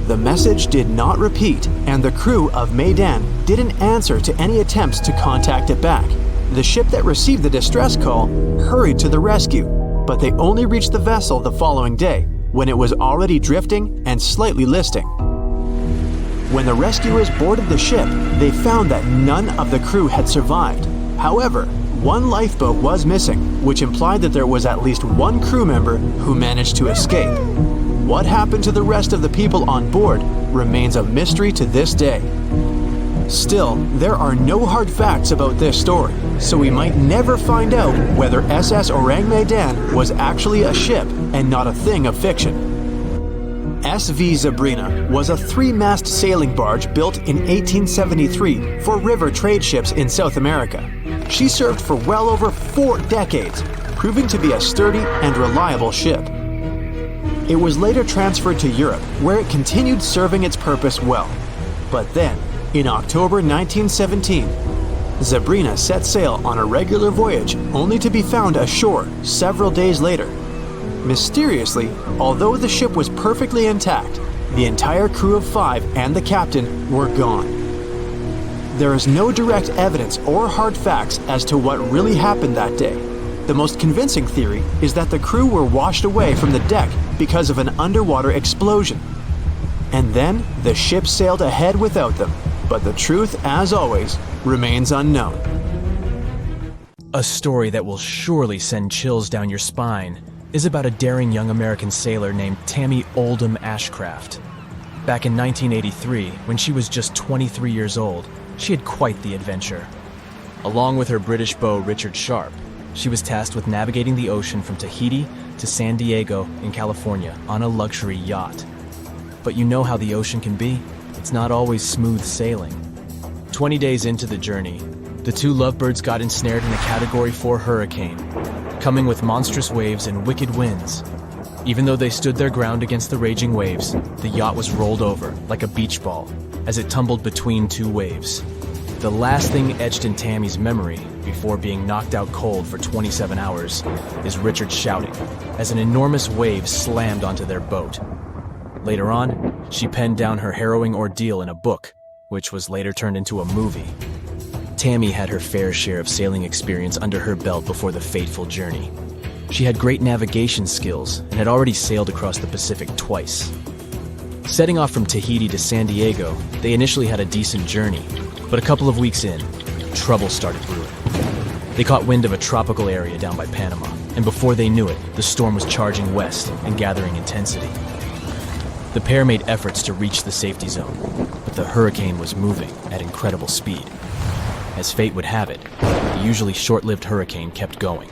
The message did not repeat, and the crew of Medan didn't answer to any attempts to contact it back. The ship that received the distress call hurried to the rescue, but they only reached the vessel the following day, when it was already drifting and slightly listing. When the rescuers boarded the ship, they found that none of the crew had survived. However, one lifeboat was missing, which implied that there was at least one crew member who managed to escape. What happened to the rest of the people on board remains a mystery to this day. Still, there are no hard facts about this story, so we might never find out whether SS Orang Medan was actually a ship and not a thing of fiction. SV Zabrina was a three-mast sailing barge built in 1873 for river trade ships in South America. She served for well over 4 decades, proving to be a sturdy and reliable ship. It was later transferred to Europe, where it continued serving its purpose well. But then, in October 1917, Zabrina set sail on a regular voyage only to be found ashore several days later. Mysteriously, although the ship was perfectly intact, the entire crew of 5 and the captain were gone. There is no direct evidence or hard facts as to what really happened that day. The most convincing theory is that the crew were washed away from the deck because of an underwater explosion. And then the ship sailed ahead without them, but the truth, as always, remains unknown. A story that will surely send chills down your spine is about a daring young American sailor named Tammy Oldham Ashcraft. Back in 1983, when she was just 23 years old, she had quite the adventure. Along with her British beau Richard Sharp, she was tasked with navigating the ocean from Tahiti to San Diego in California on a luxury yacht. But you know how the ocean can be. It's not always smooth sailing. 20 days into the journey, the two lovebirds got ensnared in a Category 4 hurricane, coming with monstrous waves and wicked winds. Even though they stood their ground against the raging waves, the yacht was rolled over like a beach ball as it tumbled between two waves. The last thing etched in Tammy's memory before being knocked out cold for 27 hours is Richard shouting as an enormous wave slammed onto their boat. Later on, she penned down her harrowing ordeal in a book, which was later turned into a movie. Tammy had her fair share of sailing experience under her belt before the fateful journey. She had great navigation skills and had already sailed across the Pacific twice. Setting off from Tahiti to San Diego, they initially had a decent journey, but a couple of weeks in, trouble started brewing. They caught wind of a tropical area down by Panama, and before they knew it, the storm was charging west and gathering intensity. The pair made efforts to reach the safety zone, but the hurricane was moving at incredible speed. As fate would have it, the usually short-lived hurricane kept going.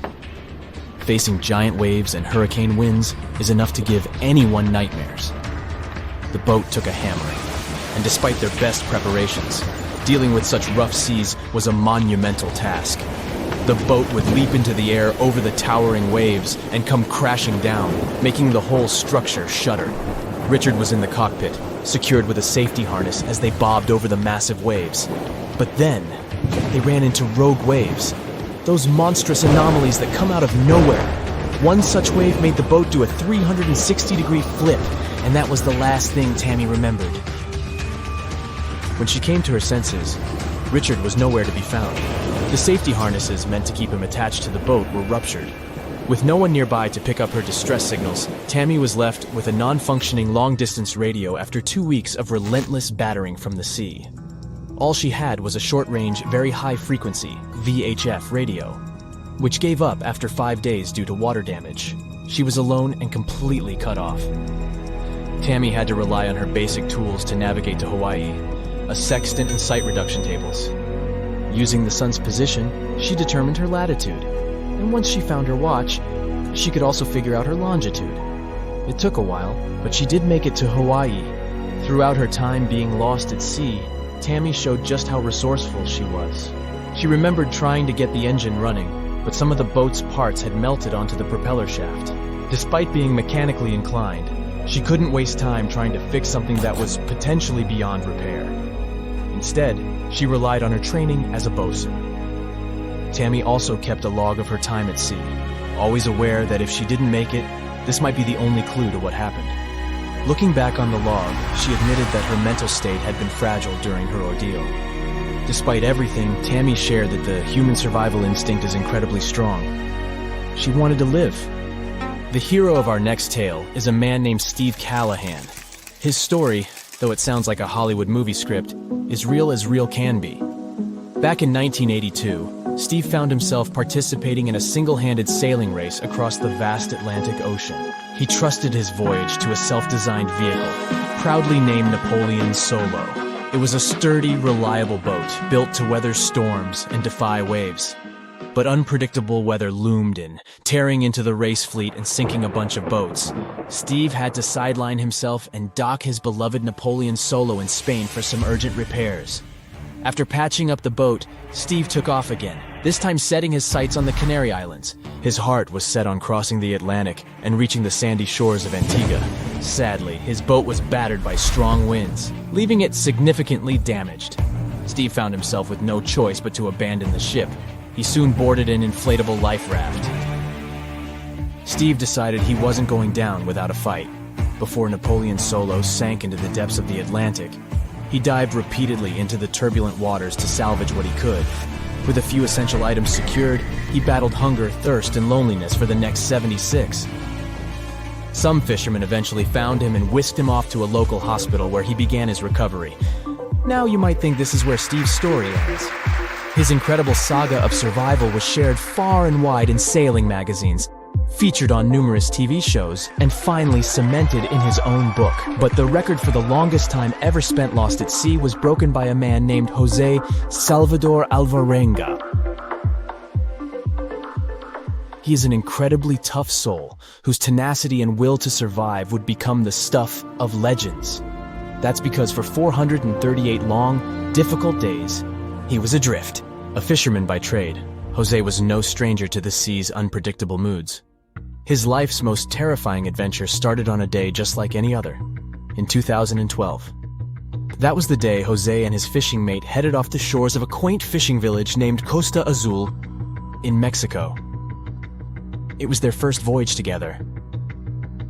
Facing giant waves and hurricane winds is enough to give anyone nightmares. The boat took a hammering, and despite their best preparations, dealing with such rough seas was a monumental task. The boat would leap into the air over the towering waves and come crashing down, making the whole structure shudder. Richard was in the cockpit, secured with a safety harness as they bobbed over the massive waves. But then, they ran into rogue waves, those monstrous anomalies that come out of nowhere. One such wave made the boat do a 360-degree flip, and that was the last thing Tammy remembered. When she came to her senses, Richard was nowhere to be found. The safety harnesses meant to keep him attached to the boat were ruptured. With no one nearby to pick up her distress signals, Tammy was left with a non-functioning long-distance radio after 2 weeks of relentless battering from the sea. All she had was a short-range, very high-frequency VHF radio, which gave up after 5 days due to water damage. She was alone and completely cut off. Tammy had to rely on her basic tools to navigate to Hawaii, a sextant and sight reduction tables. Using the sun's position, she determined her latitude, and once she found her watch, she could also figure out her longitude. It took a while, but she did make it to Hawaii. Throughout her time being lost at sea, Tammy showed just how resourceful she was. She remembered trying to get the engine running, but some of the boat's parts had melted onto the propeller shaft. Despite being mechanically inclined, she couldn't waste time trying to fix something that was potentially beyond repair. Instead, she relied on her training as a bosun. Tammy also kept a log of her time at sea, always aware that if she didn't make it, this might be the only clue to what happened. Looking back on the log, she admitted that her mental state had been fragile during her ordeal. Despite everything, Tammy shared that the human survival instinct is incredibly strong. She wanted to live. The hero of our next tale is a man named Steve Callahan. His story, though it sounds like a Hollywood movie script, is real as real can be. Back in 1982, Steve found himself participating in a single-handed sailing race across the vast Atlantic Ocean. He trusted his voyage to a self-designed vehicle, proudly named Napoleon Solo. It was a sturdy, reliable boat built to weather storms and defy waves. But unpredictable weather loomed in, tearing into the race fleet and sinking a bunch of boats. Steve had to sideline himself and dock his beloved Napoleon Solo in Spain for some urgent repairs. After patching up the boat, Steve took off again, this time setting his sights on the Canary Islands. His heart was set on crossing the Atlantic and reaching the sandy shores of Antigua. Sadly, his boat was battered by strong winds, leaving it significantly damaged. Steve found himself with no choice but to abandon the ship. He soon boarded an inflatable life raft. Steve decided he wasn't going down without a fight. Before Napoleon Solo sank into the depths of the Atlantic, he dived repeatedly into the turbulent waters to salvage what he could. With a few essential items secured, he battled hunger, thirst, and loneliness for the next 76. Some fishermen eventually found him and whisked him off to a local hospital where he began his recovery. Now you might think this is where Steve's story ends. His incredible saga of survival was shared far and wide in sailing magazines, featured on numerous TV shows, and finally cemented in his own book. But the record for the longest time ever spent lost at sea was broken by a man named Jose Salvador Alvarenga. He is an incredibly tough soul whose tenacity and will to survive would become the stuff of legends. That's because for 438 long, difficult days, he was adrift. A fisherman by trade, Jose was no stranger to the sea's unpredictable moods. His life's most terrifying adventure started on a day just like any other, in 2012. That was the day Jose and his fishing mate headed off the shores of a quaint fishing village named Costa Azul in Mexico. It was their first voyage together.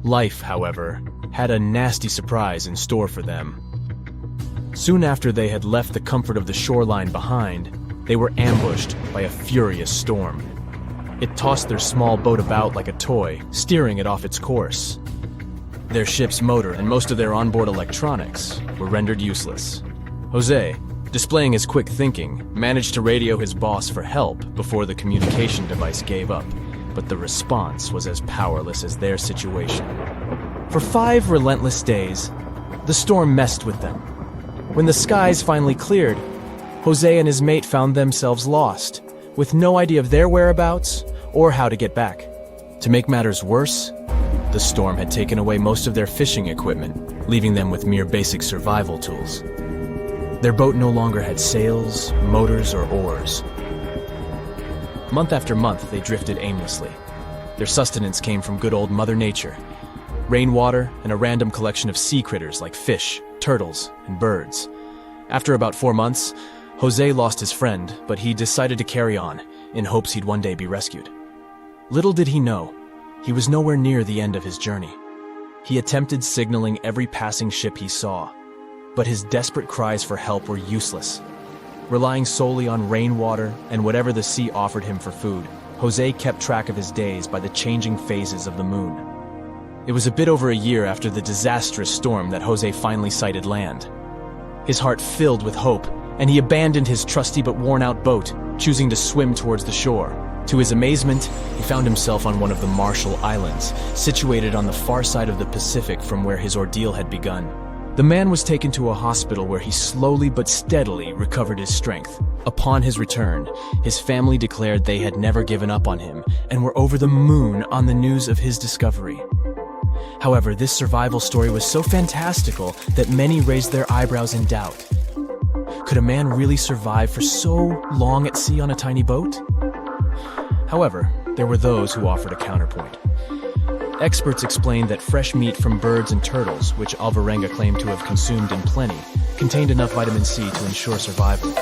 Life, however, had a nasty surprise in store for them. Soon after they had left the comfort of the shoreline behind, they were ambushed by a furious storm. It tossed their small boat about like a toy, steering it off its course. Their ship's motor and most of their onboard electronics were rendered useless. Jose, displaying his quick thinking, managed to radio his boss for help before the communication device gave up, but the response was as powerless as their situation. For 5 relentless days, the storm messed with them. When the skies finally cleared, Jose and his mate found themselves lost, with no idea of their whereabouts or how to get back. To make matters worse, the storm had taken away most of their fishing equipment, leaving them with mere basic survival tools. Their boat no longer had sails, motors, or oars. Month after month, they drifted aimlessly. Their sustenance came from good old Mother Nature, rainwater, and a random collection of sea critters like fish, turtles, and birds. After about 4 months, Jose lost his friend, but he decided to carry on, in hopes he'd one day be rescued. Little did he know, he was nowhere near the end of his journey. He attempted signaling every passing ship he saw, but his desperate cries for help were useless. Relying solely on rainwater and whatever the sea offered him for food, Jose kept track of his days by the changing phases of the moon. It was a bit over a year after the disastrous storm that Jose finally sighted land. His heart filled with hope, and he abandoned his trusty but worn-out boat, choosing to swim towards the shore. To his amazement, he found himself on one of the Marshall Islands, situated on the far side of the Pacific from where his ordeal had begun. The man was taken to a hospital where he slowly but steadily recovered his strength. Upon his return, his family declared they had never given up on him and were over the moon on the news of his discovery. However, this survival story was so fantastical that many raised their eyebrows in doubt. Could a man really survive for so long at sea on a tiny boat? However, there were those who offered a counterpoint. Experts explained that fresh meat from birds and turtles, which Alvarenga claimed to have consumed in plenty, contained enough vitamin C to ensure survival.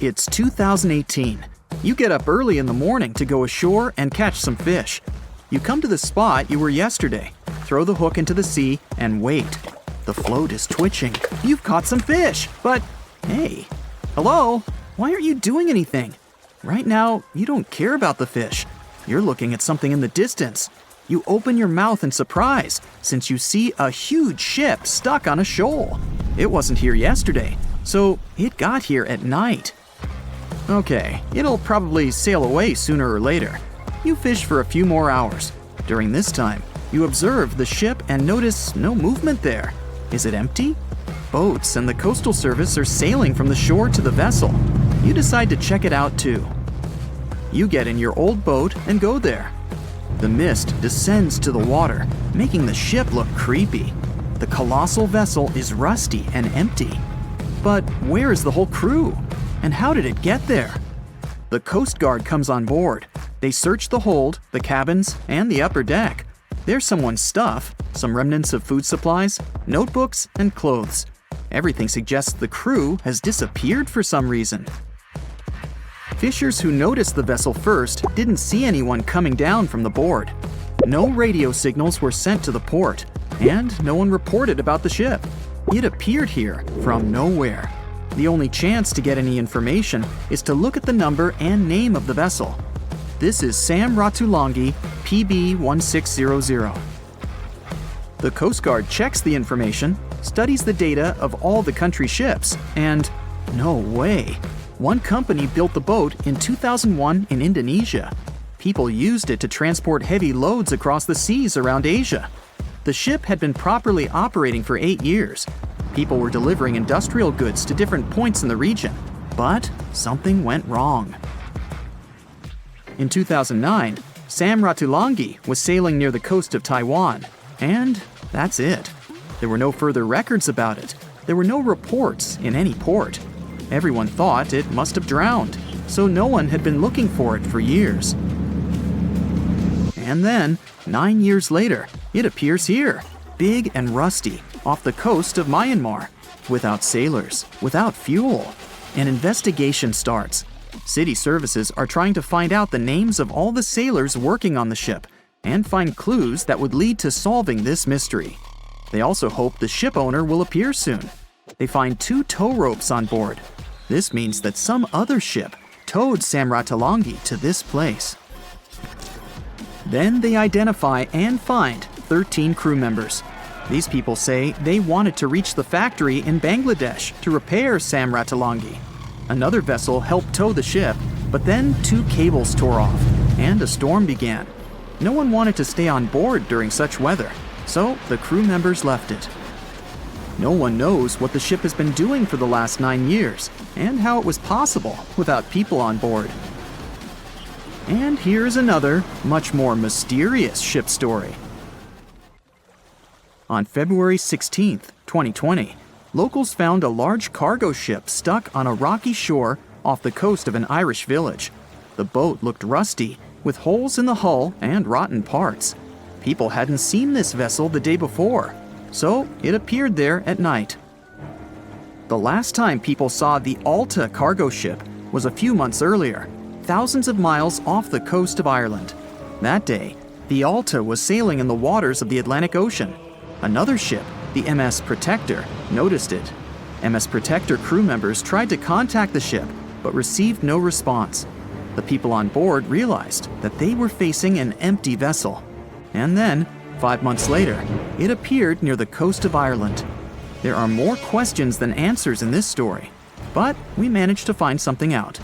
It's 2018. You get up early in the morning to go ashore and catch some fish. You come to the spot you were yesterday, throw the hook into the sea, and wait. The float is twitching. You've caught some fish, but hey, hello? Why aren't you doing anything? Right now, you don't care about the fish. You're looking at something in the distance. You open your mouth in surprise since you see a huge ship stuck on a shoal. It wasn't here yesterday, so it got here at night. Okay, it'll probably sail away sooner or later. You fish for a few more hours. During this time, you observe the ship and notice no movement there. Is it empty? Boats and the coastal service are sailing from the shore to the vessel. You decide to check it out too. You get in your old boat and go there. The mist descends to the water, making the ship look creepy. The colossal vessel is rusty and empty. But where is the whole crew? And how did it get there? The Coast Guard comes on board. They search the hold, the cabins, and the upper deck. There's someone's stuff, some remnants of food supplies, notebooks, and clothes. Everything suggests the crew has disappeared for some reason. Fishers who noticed the vessel first didn't see anyone coming down from the board. No radio signals were sent to the port, and no one reported about the ship. It appeared here from nowhere. The only chance to get any information is to look at the number and name of the vessel. This is Sam Ratulangi, PB 1600. The Coast Guard checks the information, studies the data of all the country ships, and no way. One company built the boat in 2001 in Indonesia. People used it to transport heavy loads across the seas around Asia. The ship had been properly operating for 8 years. People were delivering industrial goods to different points in the region, but something went wrong. In 2009, Sam Ratulangi was sailing near the coast of Taiwan, and that's it. There were no further records about it. There were no reports in any port. Everyone thought it must have drowned, so no one had been looking for it for years. And then, 9 years later, it appears here, big and rusty, off the coast of Myanmar, without sailors, without fuel. An investigation starts. City services are trying to find out the names of all the sailors working on the ship and find clues that would lead to solving this mystery. They also hope the ship owner will appear soon. They find 2 tow ropes on board. This means that some other ship towed Sam Ratulangi to this place. Then they identify and find 13 crew members. These people say they wanted to reach the factory in Bangladesh to repair Sam Ratulangi. Another vessel helped tow the ship, but then 2 cables tore off, and a storm began. No one wanted to stay on board during such weather, so the crew members left it. No one knows what the ship has been doing for the last 9 years, and how it was possible without people on board. And here's another, much more mysterious ship story. On February 16, 2020, locals found a large cargo ship stuck on a rocky shore off the coast of an Irish village. The boat looked rusty, with holes in the hull and rotten parts. People hadn't seen this vessel the day before, so it appeared there at night. The last time people saw the Alta cargo ship was a few months earlier, thousands of miles off the coast of Ireland. That day, the Alta was sailing in the waters of the Atlantic Ocean. Another ship, the MS Protector, noticed it. MS Protector crew members tried to contact the ship, but received no response. The people on board realized that they were facing an empty vessel. And then, 5 months later, it appeared near the coast of Ireland. There are more questions than answers in this story, but we managed to find something out.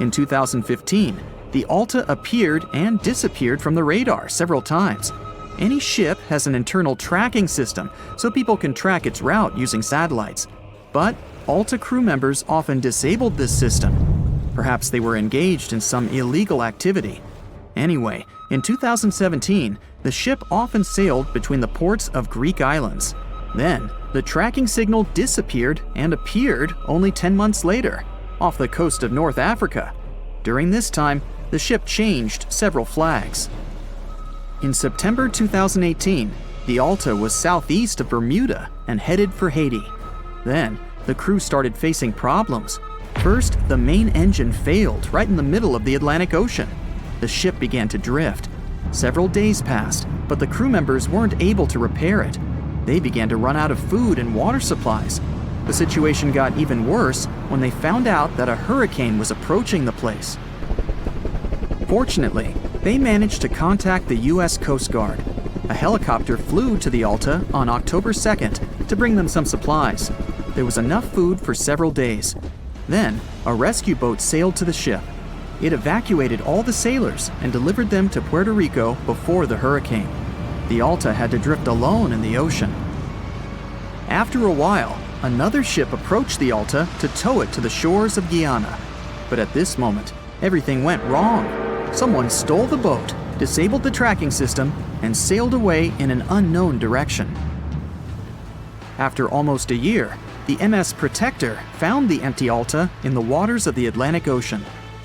In 2015, the Alta appeared and disappeared from the radar several times. Any ship has an internal tracking system so people can track its route using satellites. But Alta crew members often disabled this system. Perhaps they were engaged in some illegal activity. Anyway, in 2017, the ship often sailed between the ports of Greek islands. Then, the tracking signal disappeared and appeared only 10 months later, off the coast of North Africa. During this time, the ship changed several flags. In September 2018, the Alta was southeast of Bermuda and headed for Haiti. Then, the crew started facing problems. First, the main engine failed right in the middle of the Atlantic Ocean. The ship began to drift. Several days passed, but the crew members weren't able to repair it. They began to run out of food and water supplies. The situation got even worse when they found out that a hurricane was approaching the place. Fortunately, they managed to contact the U.S. Coast Guard. A helicopter flew to the Alta on October 2nd to bring them some supplies. There was enough food for several days. Then, a rescue boat sailed to the ship. It evacuated all the sailors and delivered them to Puerto Rico before the hurricane. The Alta had to drift alone in the ocean. After a while, another ship approached the Alta to tow it to the shores of Guyana. But at this moment, everything went wrong. Someone stole the boat, disabled the tracking system, and sailed away in an unknown direction. After almost a year, the MS Protector found the empty Alta in the waters of the Atlantic Ocean.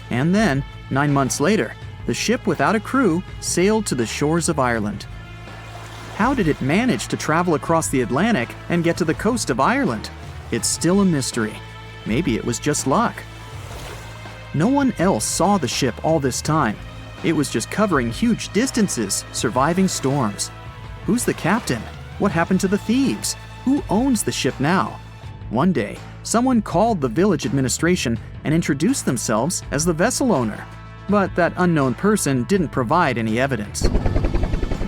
And then, 9 months later, the ship without a crew sailed to the shores of Ireland. How did it manage to travel across the Atlantic and get to the coast of Ireland? It's still a mystery. Maybe it was just luck. No one else saw the ship all this time. It was just covering huge distances, surviving storms. Who's the captain? What happened to the thieves? Who owns the ship now? One day, someone called the village administration and introduced themselves as the vessel owner. But that unknown person didn't provide any evidence.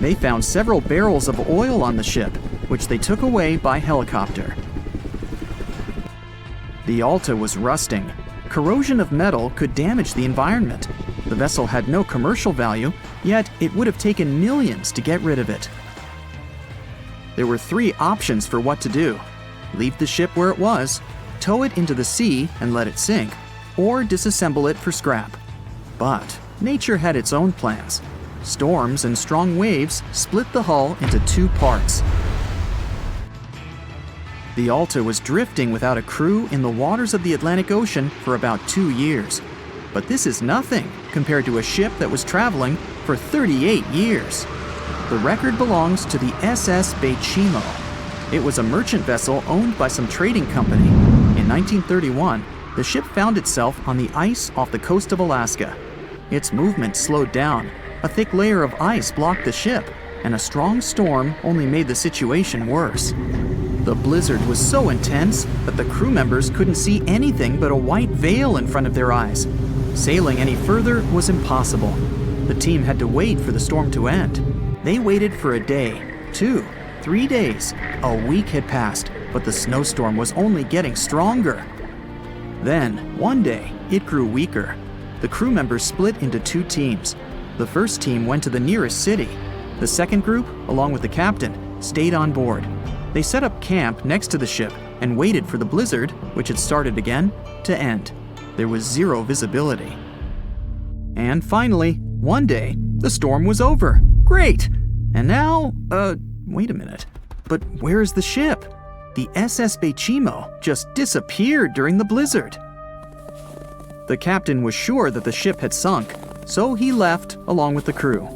They found several barrels of oil on the ship, which they took away by helicopter. The Alta was rusting. Corrosion of metal could damage the environment. The vessel had no commercial value, yet it would have taken millions to get rid of it. There were 3 options for what to do: leave the ship where it was, tow it into the sea and let it sink, or disassemble it for scrap. But nature had its own plans. Storms and strong waves split the hull into 2 parts. The Alta was drifting without a crew in the waters of the Atlantic Ocean for about 2 years. But this is nothing compared to a ship that was traveling for 38 years. The record belongs to the SS Bechimo. It was a merchant vessel owned by some trading company. In 1931, the ship found itself on the ice off the coast of Alaska. Its movement slowed down. A thick layer of ice blocked the ship, and a strong storm only made the situation worse. The blizzard was so intense that the crew members couldn't see anything but a white veil in front of their eyes. Sailing any further was impossible. The team had to wait for the storm to end. They waited for a day, 2, 3 days. A week had passed, but the snowstorm was only getting stronger. Then, one day, it grew weaker. The crew members split into 2 teams. The first team went to the nearest city. The second group, along with the captain, stayed on board. They set up camp next to the ship and waited for the blizzard, which had started again, to end. There was 0 visibility. And finally, one day, the storm was over. Great! And now, wait a minute. But where is the ship? The SS Bechimo just disappeared during the blizzard. The captain was sure that the ship had sunk, so he left along with the crew.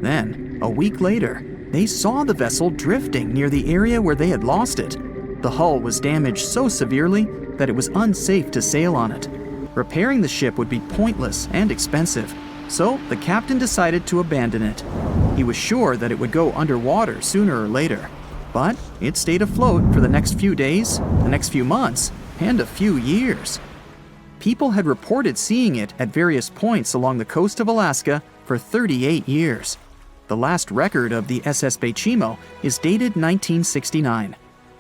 Then, a week later, they saw the vessel drifting near the area where they had lost it. The hull was damaged so severely that it was unsafe to sail on it. Repairing the ship would be pointless and expensive, so the captain decided to abandon it. He was sure that it would go underwater sooner or later, but it stayed afloat for the next few days, the next few months, and a few years. People had reported seeing it at various points along the coast of Alaska for 38 years. The last record of the SS Bechimo is dated 1969.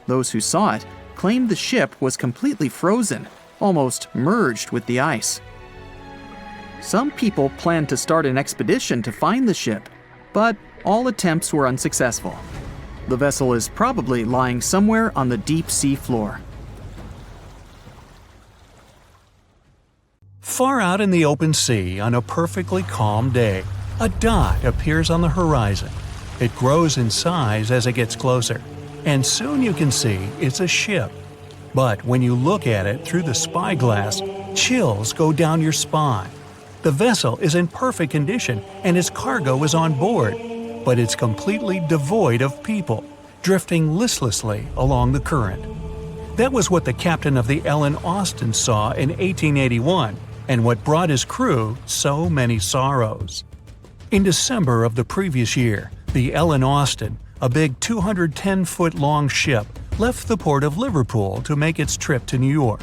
Those who saw it claimed the ship was completely frozen, almost merged with the ice. Some people planned to start an expedition to find the ship, but all attempts were unsuccessful. The vessel is probably lying somewhere on the deep sea floor. Far out in the open sea on a perfectly calm day, a dot appears on the horizon. It grows in size as it gets closer, and soon you can see it's a ship. But when you look at it through the spyglass, chills go down your spine. The vessel is in perfect condition and its cargo is on board, but it's completely devoid of people, drifting listlessly along the current. That was what the captain of the Ellen Austin saw in 1881, and what brought his crew so many sorrows. In December of the previous year, the Ellen Austin, a big 210-foot-long ship, left the port of Liverpool to make its trip to New York.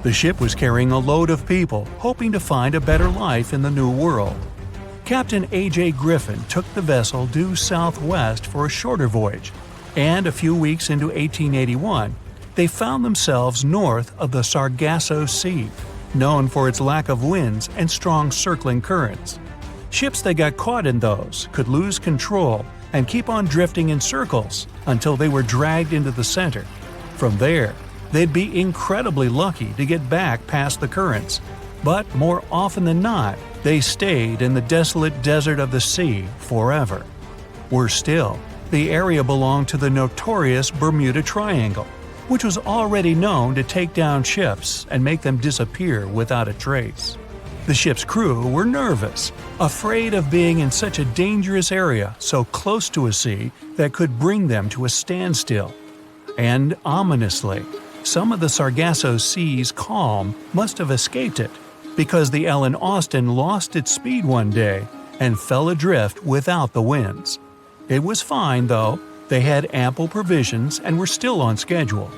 The ship was carrying a load of people hoping to find a better life in the New World. Captain A.J. Griffin took the vessel due southwest for a shorter voyage, and a few weeks into 1881, they found themselves north of the Sargasso Sea, known for its lack of winds and strong circling currents. Ships that got caught in those could lose control and keep on drifting in circles until they were dragged into the center. From there, they'd be incredibly lucky to get back past the currents, but more often than not, they stayed in the desolate desert of the sea forever. Worse still, the area belonged to the notorious Bermuda Triangle, which was already known to take down ships and make them disappear without a trace. The ship's crew were nervous, afraid of being in such a dangerous area so close to a sea that could bring them to a standstill. And ominously, some of the Sargasso Sea's calm must have escaped it, because the Ellen Austin lost its speed one day and fell adrift without the winds. It was fine, though. They had ample provisions and were still on schedule.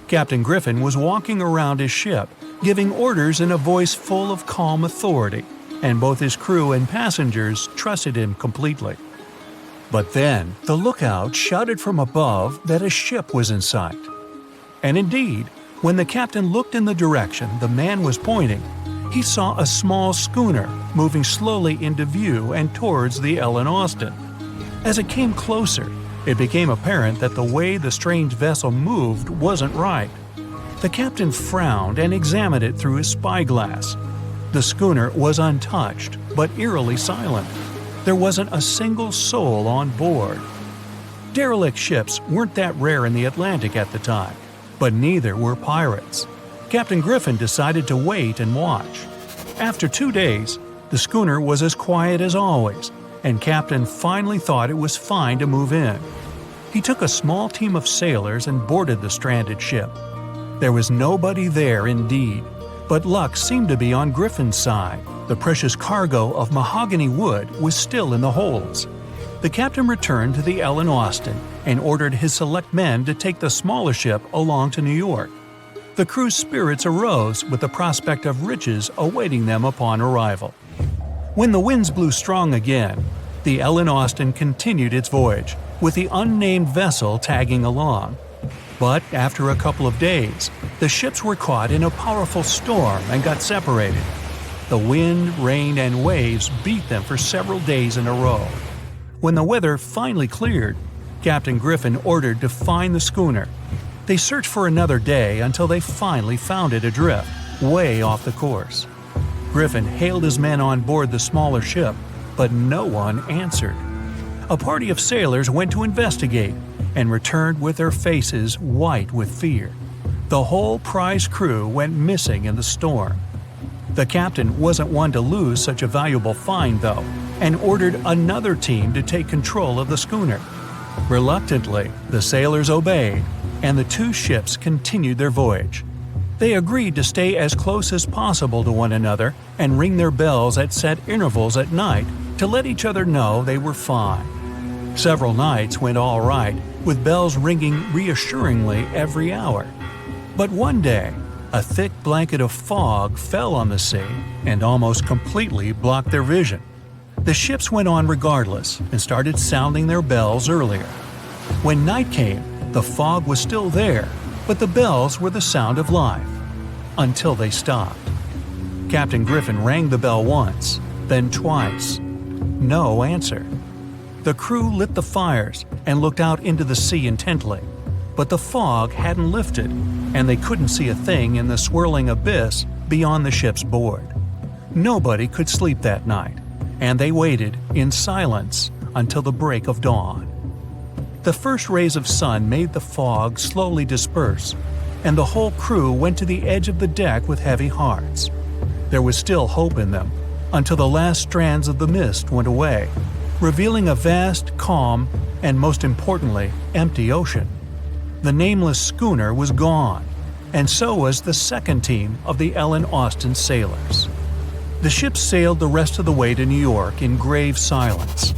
Captain Griffin was walking around his ship, giving orders in a voice full of calm authority, and both his crew and passengers trusted him completely. But then, the lookout shouted from above that a ship was in sight. And indeed, when the captain looked in the direction the man was pointing, he saw a small schooner moving slowly into view and towards the Ellen Austin. As it came closer, it became apparent that the way the strange vessel moved wasn't right. The captain frowned and examined it through his spyglass. The schooner was untouched, but eerily silent. There wasn't a single soul on board. Derelict ships weren't that rare in the Atlantic at the time, but neither were pirates. Captain Griffin decided to wait and watch. After 2 days, the schooner was as quiet as always, and Captain finally thought it was fine to move in. He took a small team of sailors and boarded the stranded ship. There was nobody there indeed, but luck seemed to be on Griffin's side. The precious cargo of mahogany wood was still in the holds. The captain returned to the Ellen Austin and ordered his select men to take the smaller ship along to New York. The crew's spirits arose with the prospect of riches awaiting them upon arrival. When the winds blew strong again, the Ellen Austin continued its voyage, with the unnamed vessel tagging along. But after a couple of days, the ships were caught in a powerful storm and got separated. The wind, rain, and waves beat them for several days in a row. When the weather finally cleared, Captain Griffin ordered to find the schooner. They searched for another day until they finally found it adrift, way off the course. Griffin hailed his men on board the smaller ship, but no one answered. A party of sailors went to investigate and returned with their faces white with fear. The whole prize crew went missing in the storm. The captain wasn't one to lose such a valuable find, though, and ordered another team to take control of the schooner. Reluctantly, the sailors obeyed, and the two ships continued their voyage. They agreed to stay as close as possible to one another and ring their bells at set intervals at night to let each other know they were fine. Several nights went all right, with bells ringing reassuringly every hour. But one day, a thick blanket of fog fell on the sea and almost completely blocked their vision. The ships went on regardless and started sounding their bells earlier. When night came, the fog was still there, but the bells were the sound of life. Until they stopped. Captain Griffin rang the bell once, then twice. No answer. The crew lit the fires and looked out into the sea intently. But the fog hadn't lifted, and they couldn't see a thing in the swirling abyss beyond the ship's board. Nobody could sleep that night, and they waited in silence until the break of dawn. The first rays of sun made the fog slowly disperse, and the whole crew went to the edge of the deck with heavy hearts. There was still hope in them, until the last strands of the mist went away, revealing a vast, calm, and most importantly, empty ocean. The nameless schooner was gone, and so was the second team of the Ellen Austin sailors. The ship sailed the rest of the way to New York in grave silence.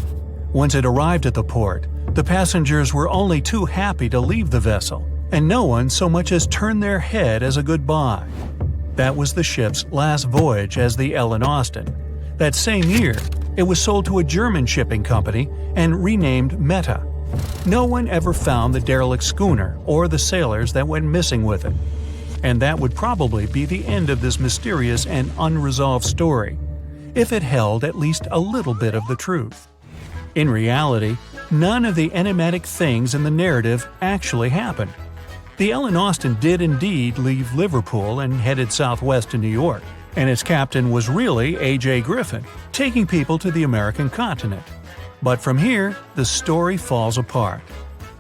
Once it arrived at the port, the passengers were only too happy to leave the vessel, and no one so much as turned their head as a goodbye. That was the ship's last voyage as the Ellen Austin. That same year, it was sold to a German shipping company and renamed Meta. No one ever found the derelict schooner or the sailors that went missing with it. And that would probably be the end of this mysterious and unresolved story, if it held at least a little bit of the truth. In reality, none of the enigmatic things in the narrative actually happened. The Ellen Austin did indeed leave Liverpool and headed southwest to New York, and its captain was really A.J. Griffin, taking people to the American continent. But from here, the story falls apart.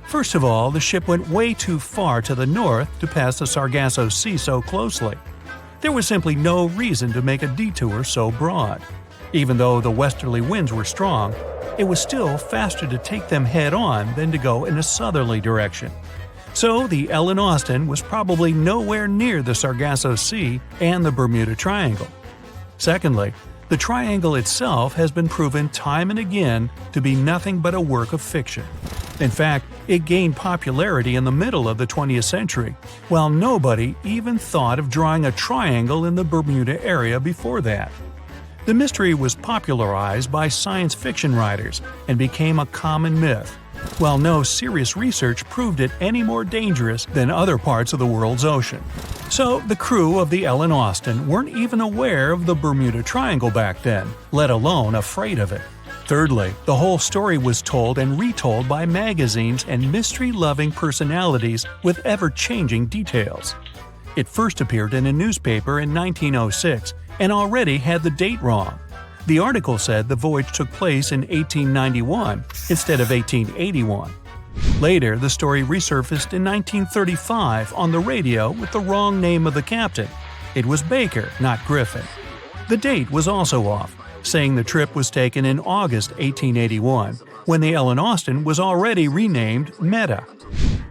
First of all, the ship went way too far to the north to pass the Sargasso Sea so closely. There was simply no reason to make a detour so broad. Even though the westerly winds were strong, it was still faster to take them head-on than to go in a southerly direction. So the Ellen Austin was probably nowhere near the Sargasso Sea and the Bermuda Triangle. Secondly, the triangle itself has been proven time and again to be nothing but a work of fiction. In fact, it gained popularity in the middle of the 20th century, while nobody even thought of drawing a triangle in the Bermuda area before that. The mystery was popularized by science fiction writers and became a common myth, while no serious research proved it any more dangerous than other parts of the world's ocean. So the crew of the Ellen Austin weren't even aware of the Bermuda Triangle back then, let alone afraid of it. Thirdly, the whole story was told and retold by magazines and mystery-loving personalities with ever-changing details. It first appeared in a newspaper in 1906 and already had the date wrong. The article said the voyage took place in 1891 instead of 1881. Later, the story resurfaced in 1935 on the radio with the wrong name of the captain. It was Baker, not Griffin. The date was also off, saying the trip was taken in August 1881, when the Ellen Austin was already renamed Meta.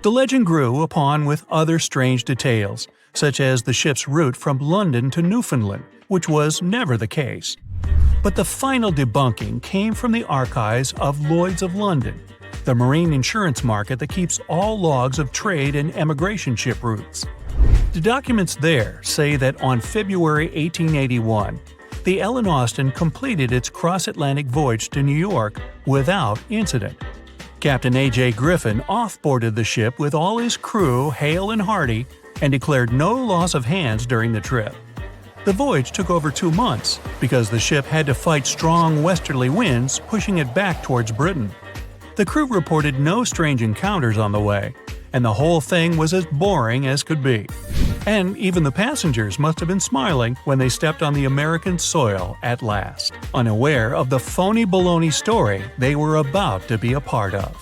The legend grew upon with other strange details, such as the ship's route from London to Newfoundland, which was never the case. But the final debunking came from the archives of Lloyd's of London, the marine insurance market that keeps all logs of trade and emigration ship routes. The documents there say that on February 1881, the Ellen Austin completed its cross-Atlantic voyage to New York without incident. Captain A.J. Griffin off-boarded the ship with all his crew hale and hearty and declared no loss of hands during the trip. The voyage took over 2 months because the ship had to fight strong westerly winds pushing it back towards Britain. The crew reported no strange encounters on the way, and the whole thing was as boring as could be. And even the passengers must have been smiling when they stepped on the American soil at last, unaware of the phony baloney story they were about to be a part of.